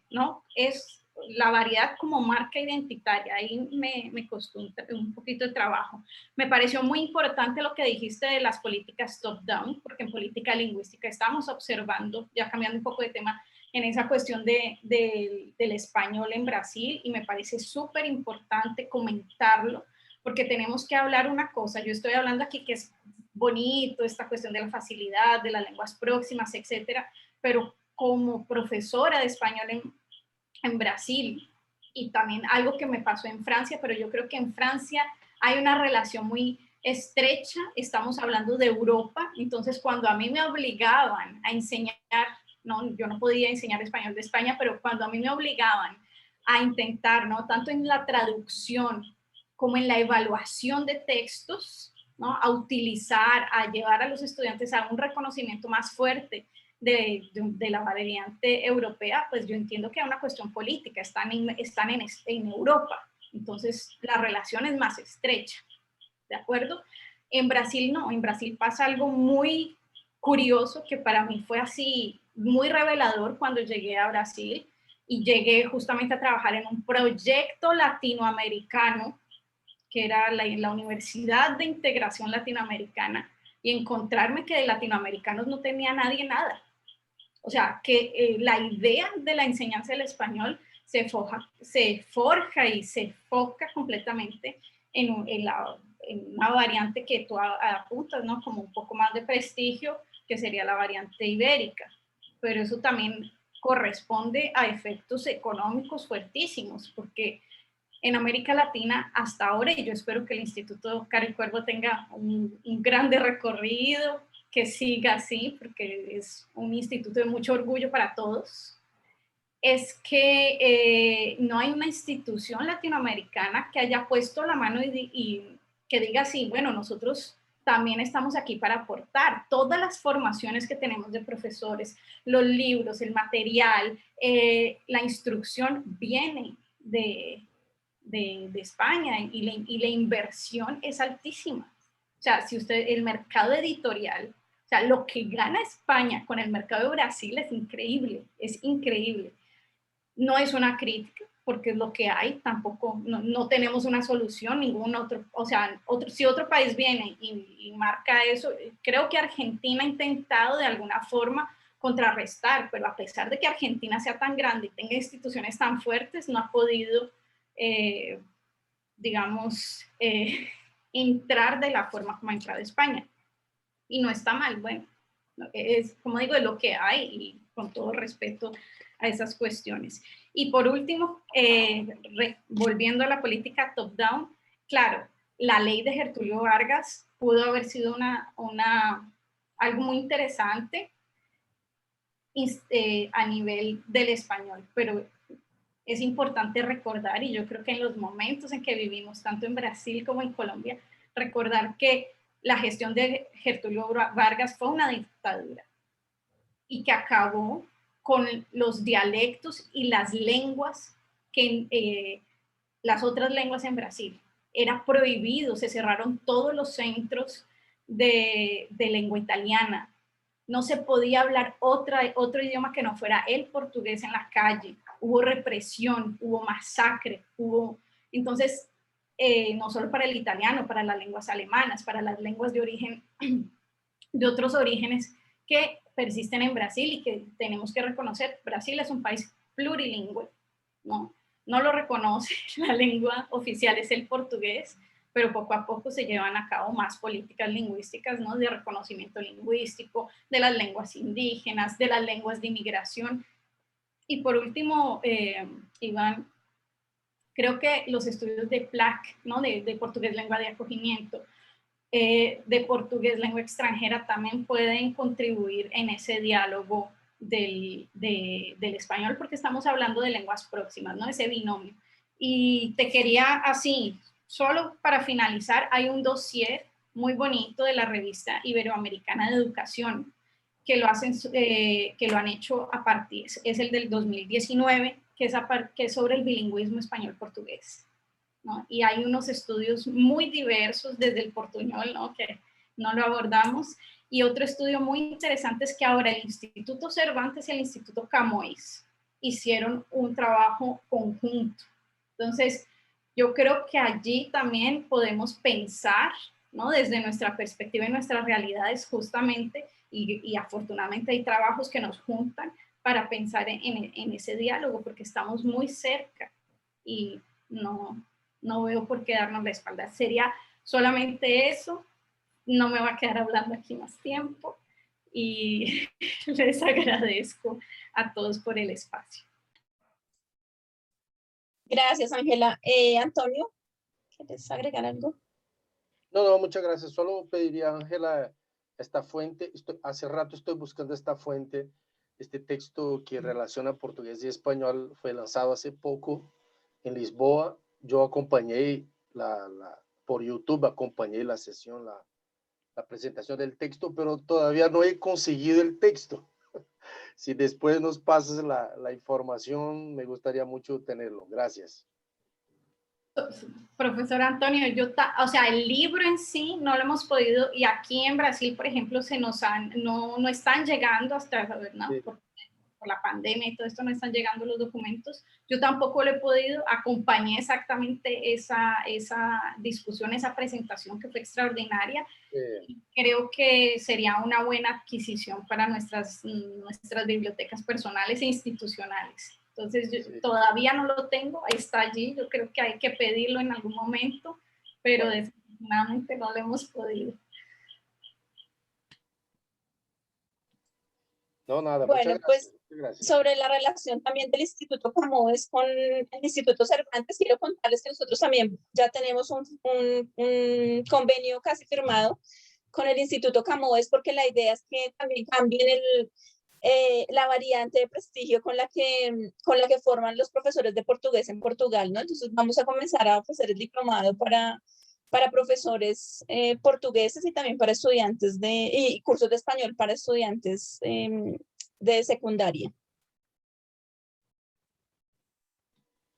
¿no? Es la variedad como marca identitaria, ahí me costó un poquito de trabajo. Me pareció muy importante lo que dijiste de las políticas top-down, porque en política lingüística estamos observando, ya cambiando un poco de tema, en esa cuestión del español en Brasil, y me parece súper importante comentarlo, porque tenemos que hablar una cosa, yo estoy hablando aquí que es bonito, esta cuestión de la facilidad, de las lenguas próximas, etcétera, pero como profesora de español en Brasil, y también algo que me pasó en Francia, pero yo creo que en Francia hay una relación muy estrecha, estamos hablando de Europa, entonces cuando a mí me obligaban a enseñar, no, yo no podía enseñar español de España, pero cuando a mí me obligaban a intentar, ¿no? Tanto en la traducción como en la evaluación de textos, ¿no? A utilizar, a llevar a los estudiantes a un reconocimiento más fuerte de la variante europea, pues yo entiendo que es una cuestión política, están en Europa, entonces la relación es más estrecha, ¿de acuerdo? En Brasil no, en Brasil pasa algo muy curioso que para mí fue así muy revelador cuando llegué a Brasil y llegué justamente a trabajar en un proyecto latinoamericano que era la Universidad de Integración Latinoamericana, y encontrarme que de latinoamericanos no tenía nadie nada. O sea, que la idea de la enseñanza del español se forja y se foca completamente en una variante que tú apuntas, ¿no? Como un poco más de prestigio, que sería la variante ibérica. Pero eso también corresponde a efectos económicos fuertísimos, porque en América Latina hasta ahora, y yo espero que el Instituto Caro y Cuervo tenga un grande recorrido, que siga así, porque es un instituto de mucho orgullo para todos, es que no hay una institución latinoamericana que haya puesto la mano y que diga así, bueno, nosotros también estamos aquí para aportar todas las formaciones que tenemos de profesores, los libros, el material, la instrucción viene de España y la inversión es altísima. O sea, si usted, el mercado editorial, o sea, lo que gana España con el mercado de Brasil es increíble, es increíble. No es una crítica, porque es lo que hay, tampoco, no tenemos una solución, ningún otro, o sea, si otro país viene y marca eso, creo que Argentina ha intentado de alguna forma contrarrestar, pero a pesar de que Argentina sea tan grande y tenga instituciones tan fuertes, no ha podido digamos, entrar de la forma como ha entrado España. Y no está mal, bueno, Es, como digo, es lo que hay y con todo respeto a esas cuestiones. Y por último, volviendo a la política top-down, claro, la ley de Getúlio Vargas pudo haber sido algo muy interesante a nivel del español, pero es importante recordar, y yo creo que en los momentos en que vivimos, tanto en Brasil como en Colombia, recordar que la gestión de Getúlio Vargas fue una dictadura y que acabó con los dialectos y las lenguas las otras lenguas en Brasil. Era prohibido, se cerraron todos los centros de lengua italiana. No se podía hablar otro idioma que no fuera el portugués en la calle. Hubo represión, hubo masacre, entonces, no solo para el italiano, para las lenguas alemanas, para las lenguas de origen, de otros orígenes que persisten en Brasil y que tenemos que reconocer. Brasil es un país plurilingüe, ¿no? No lo reconoce, la lengua oficial es el portugués, pero poco a poco se llevan a cabo más políticas lingüísticas, ¿no? De reconocimiento lingüístico, de las lenguas indígenas, de las lenguas de inmigración. Y por último, Iván, creo que los estudios de PLAC, ¿no? de portugués lengua de acogimiento, de portugués lengua extranjera también pueden contribuir en ese diálogo del español, porque estamos hablando de lenguas próximas, ¿no? Ese binomio. Y te quería así, solo para finalizar, hay un dossier muy bonito de la revista Iberoamericana de Educación, que lo han hecho a partir, es el del 2019, que es sobre el bilingüismo español-portugués. ¿no? Y hay unos estudios muy diversos desde el portuñol, ¿no? Que no lo abordamos. Y otro estudio muy interesante es que ahora el Instituto Cervantes y el Instituto Camões hicieron un trabajo conjunto. Entonces, yo creo que allí también podemos pensar, ¿no? Desde nuestra perspectiva y nuestras realidades justamente, y afortunadamente hay trabajos que nos juntan para pensar en ese diálogo, porque estamos muy cerca y no veo por qué darnos la espalda. Sería solamente eso, no me va a quedar hablando aquí más tiempo y les agradezco a todos por el espacio. Gracias, Ángela. Antonio, ¿quieres agregar algo? No, muchas gracias. Solo pediría, Ángela, esta fuente. Hace rato estoy buscando esta fuente. Este texto que relaciona portugués y español fue lanzado hace poco en Lisboa. Yo acompañé por YouTube, acompañé la sesión, la presentación del texto, pero todavía no he conseguido el texto. Si después nos pasas la información, me gustaría mucho tenerlo. Gracias. Profesor Antonio, o sea, el libro en sí no lo hemos podido, y aquí en Brasil, por ejemplo, no están llegando hasta, ¿no? Sí. Por la pandemia y todo esto, no están llegando los documentos. Yo tampoco lo he podido, acompañé exactamente esa discusión, esa presentación que fue extraordinaria. Creo que sería una buena adquisición para nuestras bibliotecas personales e institucionales. Entonces, yo todavía no lo tengo, está allí, yo creo que hay que pedirlo en algún momento, pero desafortunadamente no lo hemos podido. No, nada, bueno, muchas pues gracias. sobre la relación también del Instituto Camões con el Instituto Cervantes, quiero contarles que nosotros también ya tenemos un convenio casi firmado con el Instituto Camões, porque la idea es que también cambien la variante de prestigio con la que forman los profesores de portugués en Portugal, ¿no? Entonces vamos a comenzar a ofrecer el diplomado para profesores portugueses y también para estudiantes y cursos de español para estudiantes de secundaria.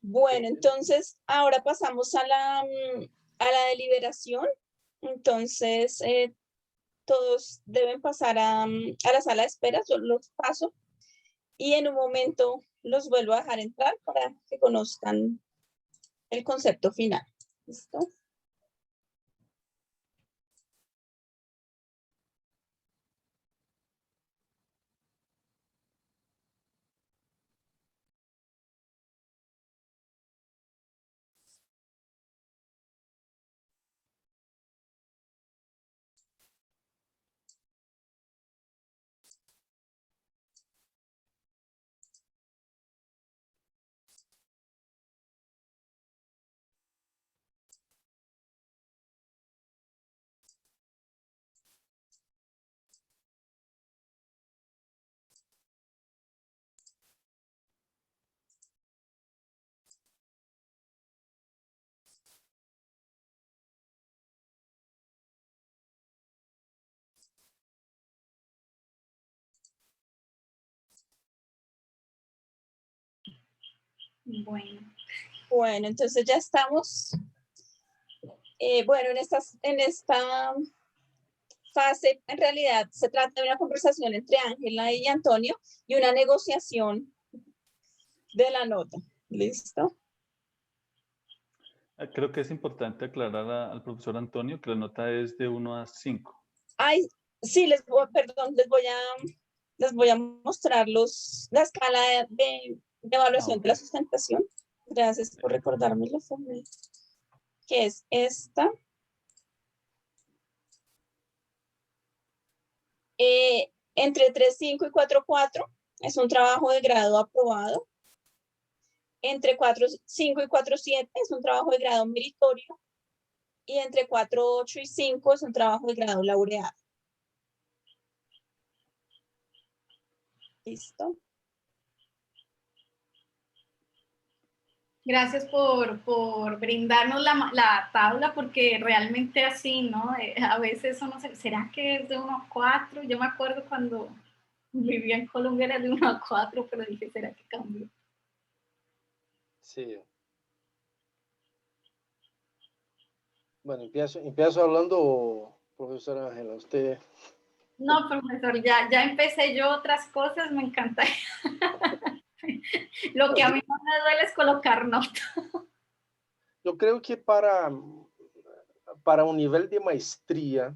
Bueno, entonces ahora pasamos a la deliberación. Entonces, todos deben pasar a la sala de espera, yo los paso y en un momento los vuelvo a dejar entrar para que conozcan el concepto final. ¿Listo? Bueno, entonces ya estamos. Bueno, en esta fase, en realidad, se trata de una conversación entre Ángela y Antonio y una negociación de la nota. ¿Listo? Creo que es importante aclarar al profesor Antonio que la nota es de 1 a 5. Ay, sí, perdón, les voy a mostrar la escala de evaluación Ok. de la sustentación. Gracias por recordármelo, que es esta. Entre 3.5 y 4.4 es un trabajo de grado aprobado. Entre 4.5 y 4.7 es un trabajo de grado meritorio. Y entre 4.8 y 5 es un trabajo de grado laureado. ¿Listo? Gracias por brindarnos la tabla, porque realmente así, ¿no? A veces uno ¿será que es de 1 a 4? Yo me acuerdo cuando vivía en Colombia era de 1 a 4, pero dije, ¿será que cambió? Sí. Bueno, empiezo hablando, profesora Ángela, usted. No, profesor, ya empecé yo otras cosas, me encanta. Lo que a mí no me duele es colocar nota. Yo creo que para un nivel de maestría,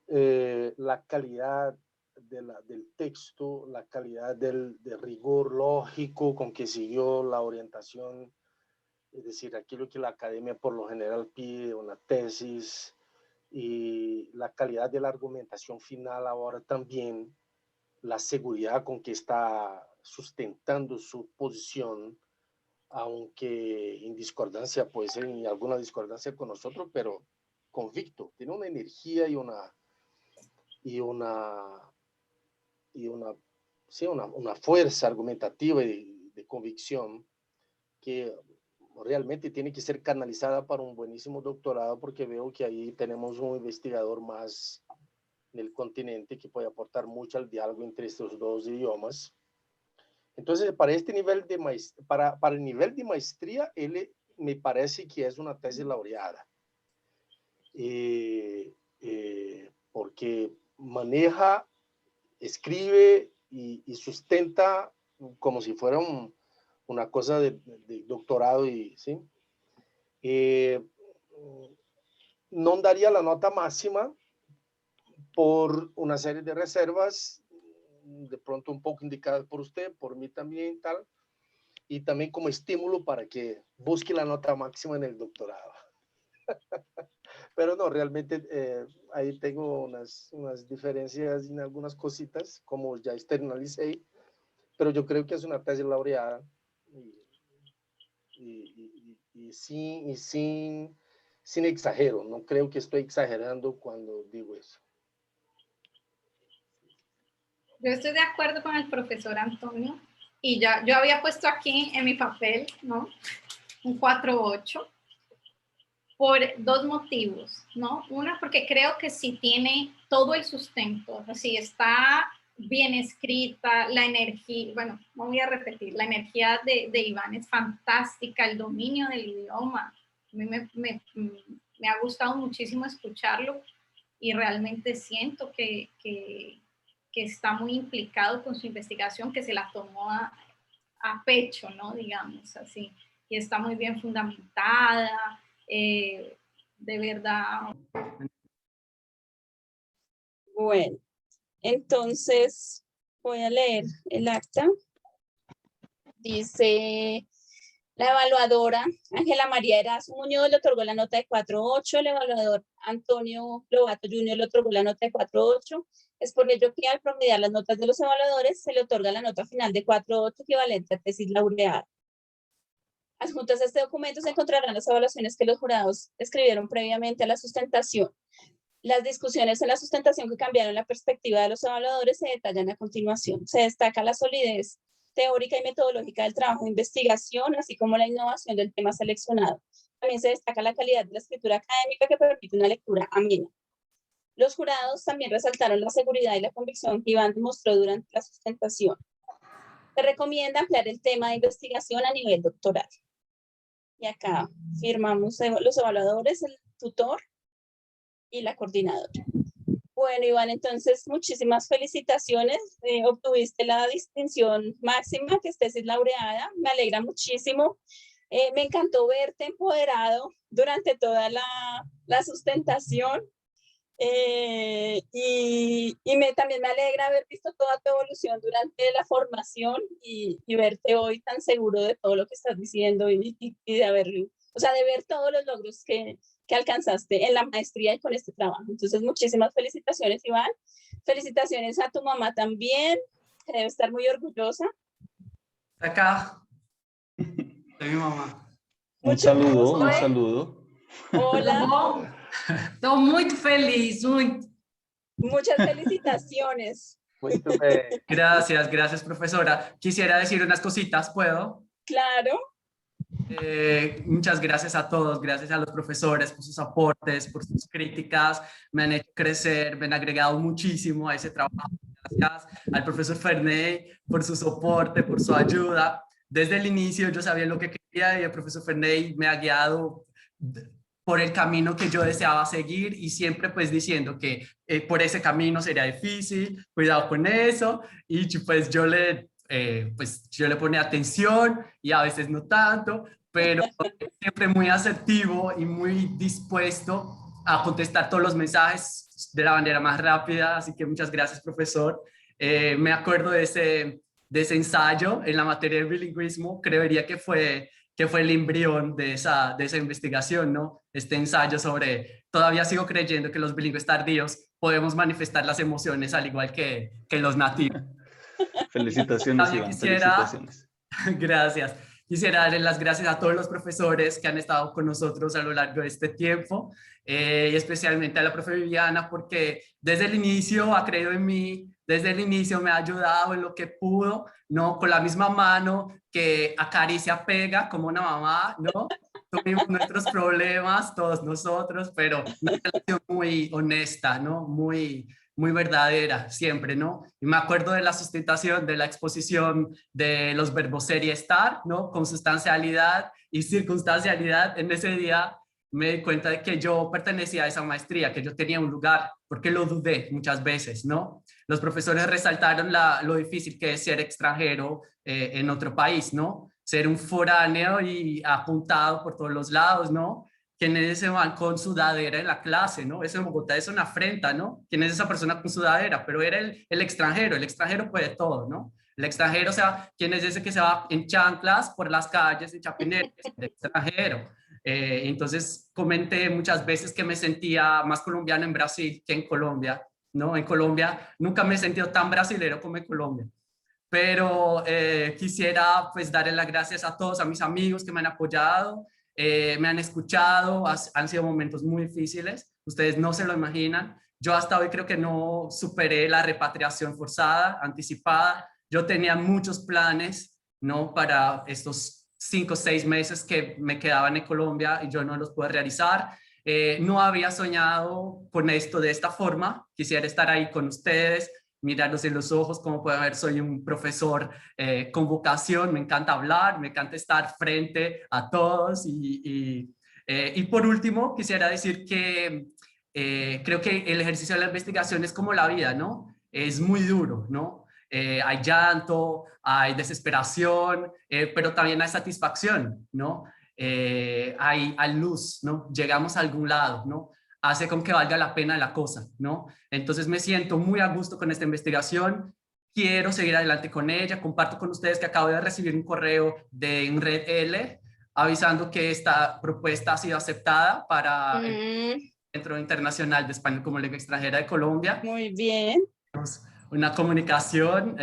la calidad del texto, la calidad del rigor lógico con que siguió la orientación, es decir, aquello que la academia por lo general pide, una tesis, y la calidad de la argumentación final ahora también, la seguridad con que está sustentando su posición, aunque en discordancia, puede ser en alguna discordancia con nosotros, pero convicto, tiene una energía y una sí, una fuerza argumentativa y de convicción que realmente tiene que ser canalizada para un buenísimo doctorado, porque veo que ahí tenemos un investigador más en el continente que puede aportar mucho al diálogo entre estos dos idiomas. Entonces, para este nivel de maestría, para el nivel de maestría, él me parece que es una tesis laureada. Porque maneja, escribe y sustenta como si fuera una cosa de doctorado, y ¿sí? No daría la nota máxima por una serie de reservas, de pronto un poco indicadas por usted, por mí también, tal, y también como estímulo para que busque la nota máxima en el doctorado. Pero no, realmente ahí tengo unas diferencias en algunas cositas, como ya externalicé, pero yo creo que es una tesis laureada y sin exagero. No creo que estoy exagerando cuando digo eso. Yo estoy de acuerdo con el profesor Antonio, y yo había puesto aquí en mi papel, ¿no? Un 4.8 por dos motivos, ¿no? Una, porque creo que sí tiene todo el sustento, así está bien escrita, la energía, bueno, no voy a repetir, la energía de Iván es fantástica, el dominio del idioma, a mí me ha gustado muchísimo escucharlo, y realmente siento que está muy implicado con su investigación, que se la tomó a pecho, ¿no? Digamos así, y está muy bien fundamentada, de verdad. Bueno, entonces voy a leer el acta. Dice: la evaluadora Ángela María Erazo Muñoz le otorgó la nota de 4.8, el evaluador Antonio Lobato Jr. le otorgó la nota de 4.8. Es por ello que al promediar las notas de los evaluadores se le otorga la nota final de 4.8, equivalente a tesis laureada. Adjuntas a este documento se encontrarán las evaluaciones que los jurados escribieron previamente a la sustentación. Las discusiones en la sustentación que cambiaron la perspectiva de los evaluadores se detallan a continuación. Se destaca la solidez teórica y metodológica del trabajo de investigación, así como la innovación del tema seleccionado. También se destaca la calidad de la escritura académica que permite una lectura amena. Los jurados también resaltaron la seguridad y la convicción que Iván demostró durante la sustentación. Se recomienda ampliar el tema de investigación a nivel doctoral. Y acá firmamos los evaluadores, el tutor y la coordinadora. Bueno, Iván, entonces muchísimas felicitaciones. Obtuviste la distinción máxima, que estés laureada. Me alegra muchísimo. Me encantó verte empoderado durante toda la sustentación. También me alegra haber visto toda tu evolución durante la formación y verte hoy tan seguro de todo lo que estás diciendo y de haberlo, o sea, de ver todos los logros que alcanzaste en la maestría y con este trabajo. Entonces, muchísimas felicitaciones, Iván. Felicitaciones a tu mamá también, que debe estar muy orgullosa. Acá, de mi mamá. Un saludo. Hola. Estou muito feliz, muito. Muchas felicitaciones. Muy bien. Gracias, profesora. Quisiera decir unas cositas, ¿puedo? Claro. Muchas gracias a todos, gracias a los profesores por sus aportes, por sus críticas, me han hecho crecer, me han agregado muchísimo a ese trabajo. Gracias al profesor Ferney por su soporte, por su ayuda. Desde el inicio yo sabía lo que quería y el profesor Ferney me ha guiado por el camino que yo deseaba seguir y siempre pues diciendo que por ese camino sería difícil, cuidado con eso, y pues yo le ponía atención y a veces no tanto, pero siempre muy asertivo y muy dispuesto a contestar todos los mensajes de la manera más rápida, así que muchas gracias, profesor. Me acuerdo de ese ensayo en la materia de bilingüismo, creería que fue el embrión de esa investigación, ¿no? Este ensayo sobre, todavía sigo creyendo que los bilingües tardíos podemos manifestar las emociones al igual que los nativos. Felicitaciones, Iván, felicitaciones. Gracias. Quisiera darle las gracias a todos los profesores que han estado con nosotros a lo largo de este tiempo, y especialmente a la profe Viviana, porque desde el inicio ha creído en mí, desde el inicio me ha ayudado en lo que pudo, ¿no? Con la misma mano que acaricia, pega como una mamá, ¿no? Tuvimos nuestros problemas, todos nosotros, pero una relación muy honesta, ¿no? Muy verdadera, siempre, ¿no? Y me acuerdo de la sustentación, de la exposición de los verbos ser y estar, ¿no? Consustancialidad y circunstancialidad. En ese día me di cuenta de que yo pertenecía a esa maestría, que yo tenía un lugar, porque lo dudé muchas veces, ¿no? Los profesores resaltaron lo difícil que es ser extranjero en otro país, ¿no? Ser un foráneo y apuntado por todos los lados, ¿no? Quienes se van con sudadera en la clase, ¿no? Eso en Bogotá es una afrenta, ¿no? ¿Quién es esa persona con sudadera? Pero era el extranjero puede todo, ¿no? El extranjero, o sea, ¿quién es ese que se va en chanclas por las calles de Chapinero? El extranjero. Entonces comenté muchas veces que me sentía más colombiano en Brasil que en Colombia, ¿no? En Colombia nunca me he sentido tan brasilero como en Colombia. Pero quisiera pues darle las gracias a todos, a mis amigos que me han apoyado, me han escuchado, han sido momentos muy difíciles, ustedes no se lo imaginan. Yo hasta hoy creo que no superé la repatriación forzada, anticipada. Yo tenía muchos planes, ¿no? Para estos 5 o 6 meses que me quedaban en Colombia y yo no los pude realizar. No había soñado con esto de esta forma. Quisiera estar ahí con ustedes, mirarlos en los ojos. Como pueden ver, soy un profesor con vocación, me encanta hablar, me encanta estar frente a todos. Y por último, quisiera decir que creo que el ejercicio de la investigación es como la vida, ¿no? Es muy duro, ¿no? Hay llanto, hay desesperación, pero también hay satisfacción, ¿no? Hay luz, ¿no? Llegamos a algún lado, ¿no? Hace con que valga la pena la cosa, ¿no? Entonces me siento muy a gusto con esta investigación, quiero seguir adelante con ella. Comparto con ustedes que acabo de recibir un correo de Red avisando que esta propuesta ha sido aceptada para el Centro Internacional de Español como Lengua Extranjera de Colombia. Muy bien. Una comunicación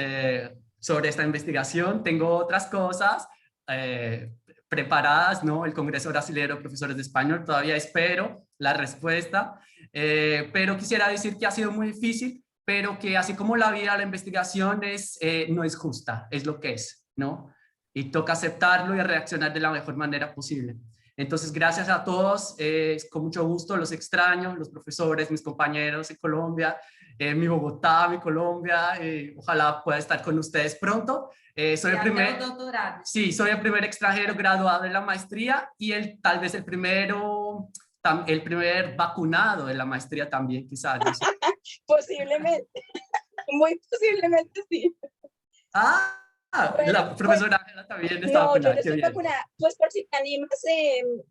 sobre esta investigación. Tengo otras cosas preparadas, ¿no? El Congreso Brasilero de Profesores de Español, todavía espero la respuesta, pero quisiera decir que ha sido muy difícil, pero que así como la vida, la investigación no es justa, es lo que es, ¿no? Y toca aceptarlo y reaccionar de la mejor manera posible. Entonces, gracias a todos, con mucho gusto, los extraño, los profesores, mis compañeros en Colombia, mi Bogotá, mi Colombia. Ojalá pueda estar con ustedes pronto. Soy el primer, sí, soy el primer extranjero graduado en la maestría y tal vez el primer vacunado en la maestría también, quizás. No sé. Posiblemente, muy posiblemente sí. Bueno, la profesora Ángela también está No, vacunada. yo no estoy vacunada. Pues por si te animas,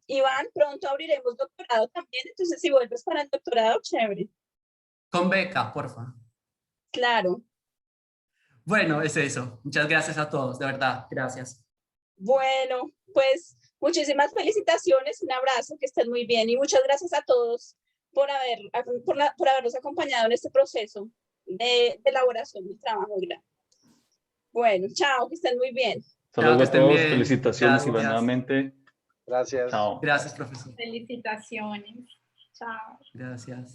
Iván, pronto abriremos doctorado también. Entonces, si vuelves para el doctorado, chévere. Con beca, porfa. Claro. Bueno, es eso. Muchas gracias a todos, de verdad. Gracias. Bueno, pues muchísimas felicitaciones, un abrazo, que estén muy bien y muchas gracias a todos por habernos acompañado en este proceso de elaboración del trabajo. Bueno, chao, que estén muy bien. Hasta luego que a estén todos, bien. felicitaciones Gracias. Iván nuevamente. Gracias. Chao. Gracias, profesor. Felicitaciones. Chao. Gracias.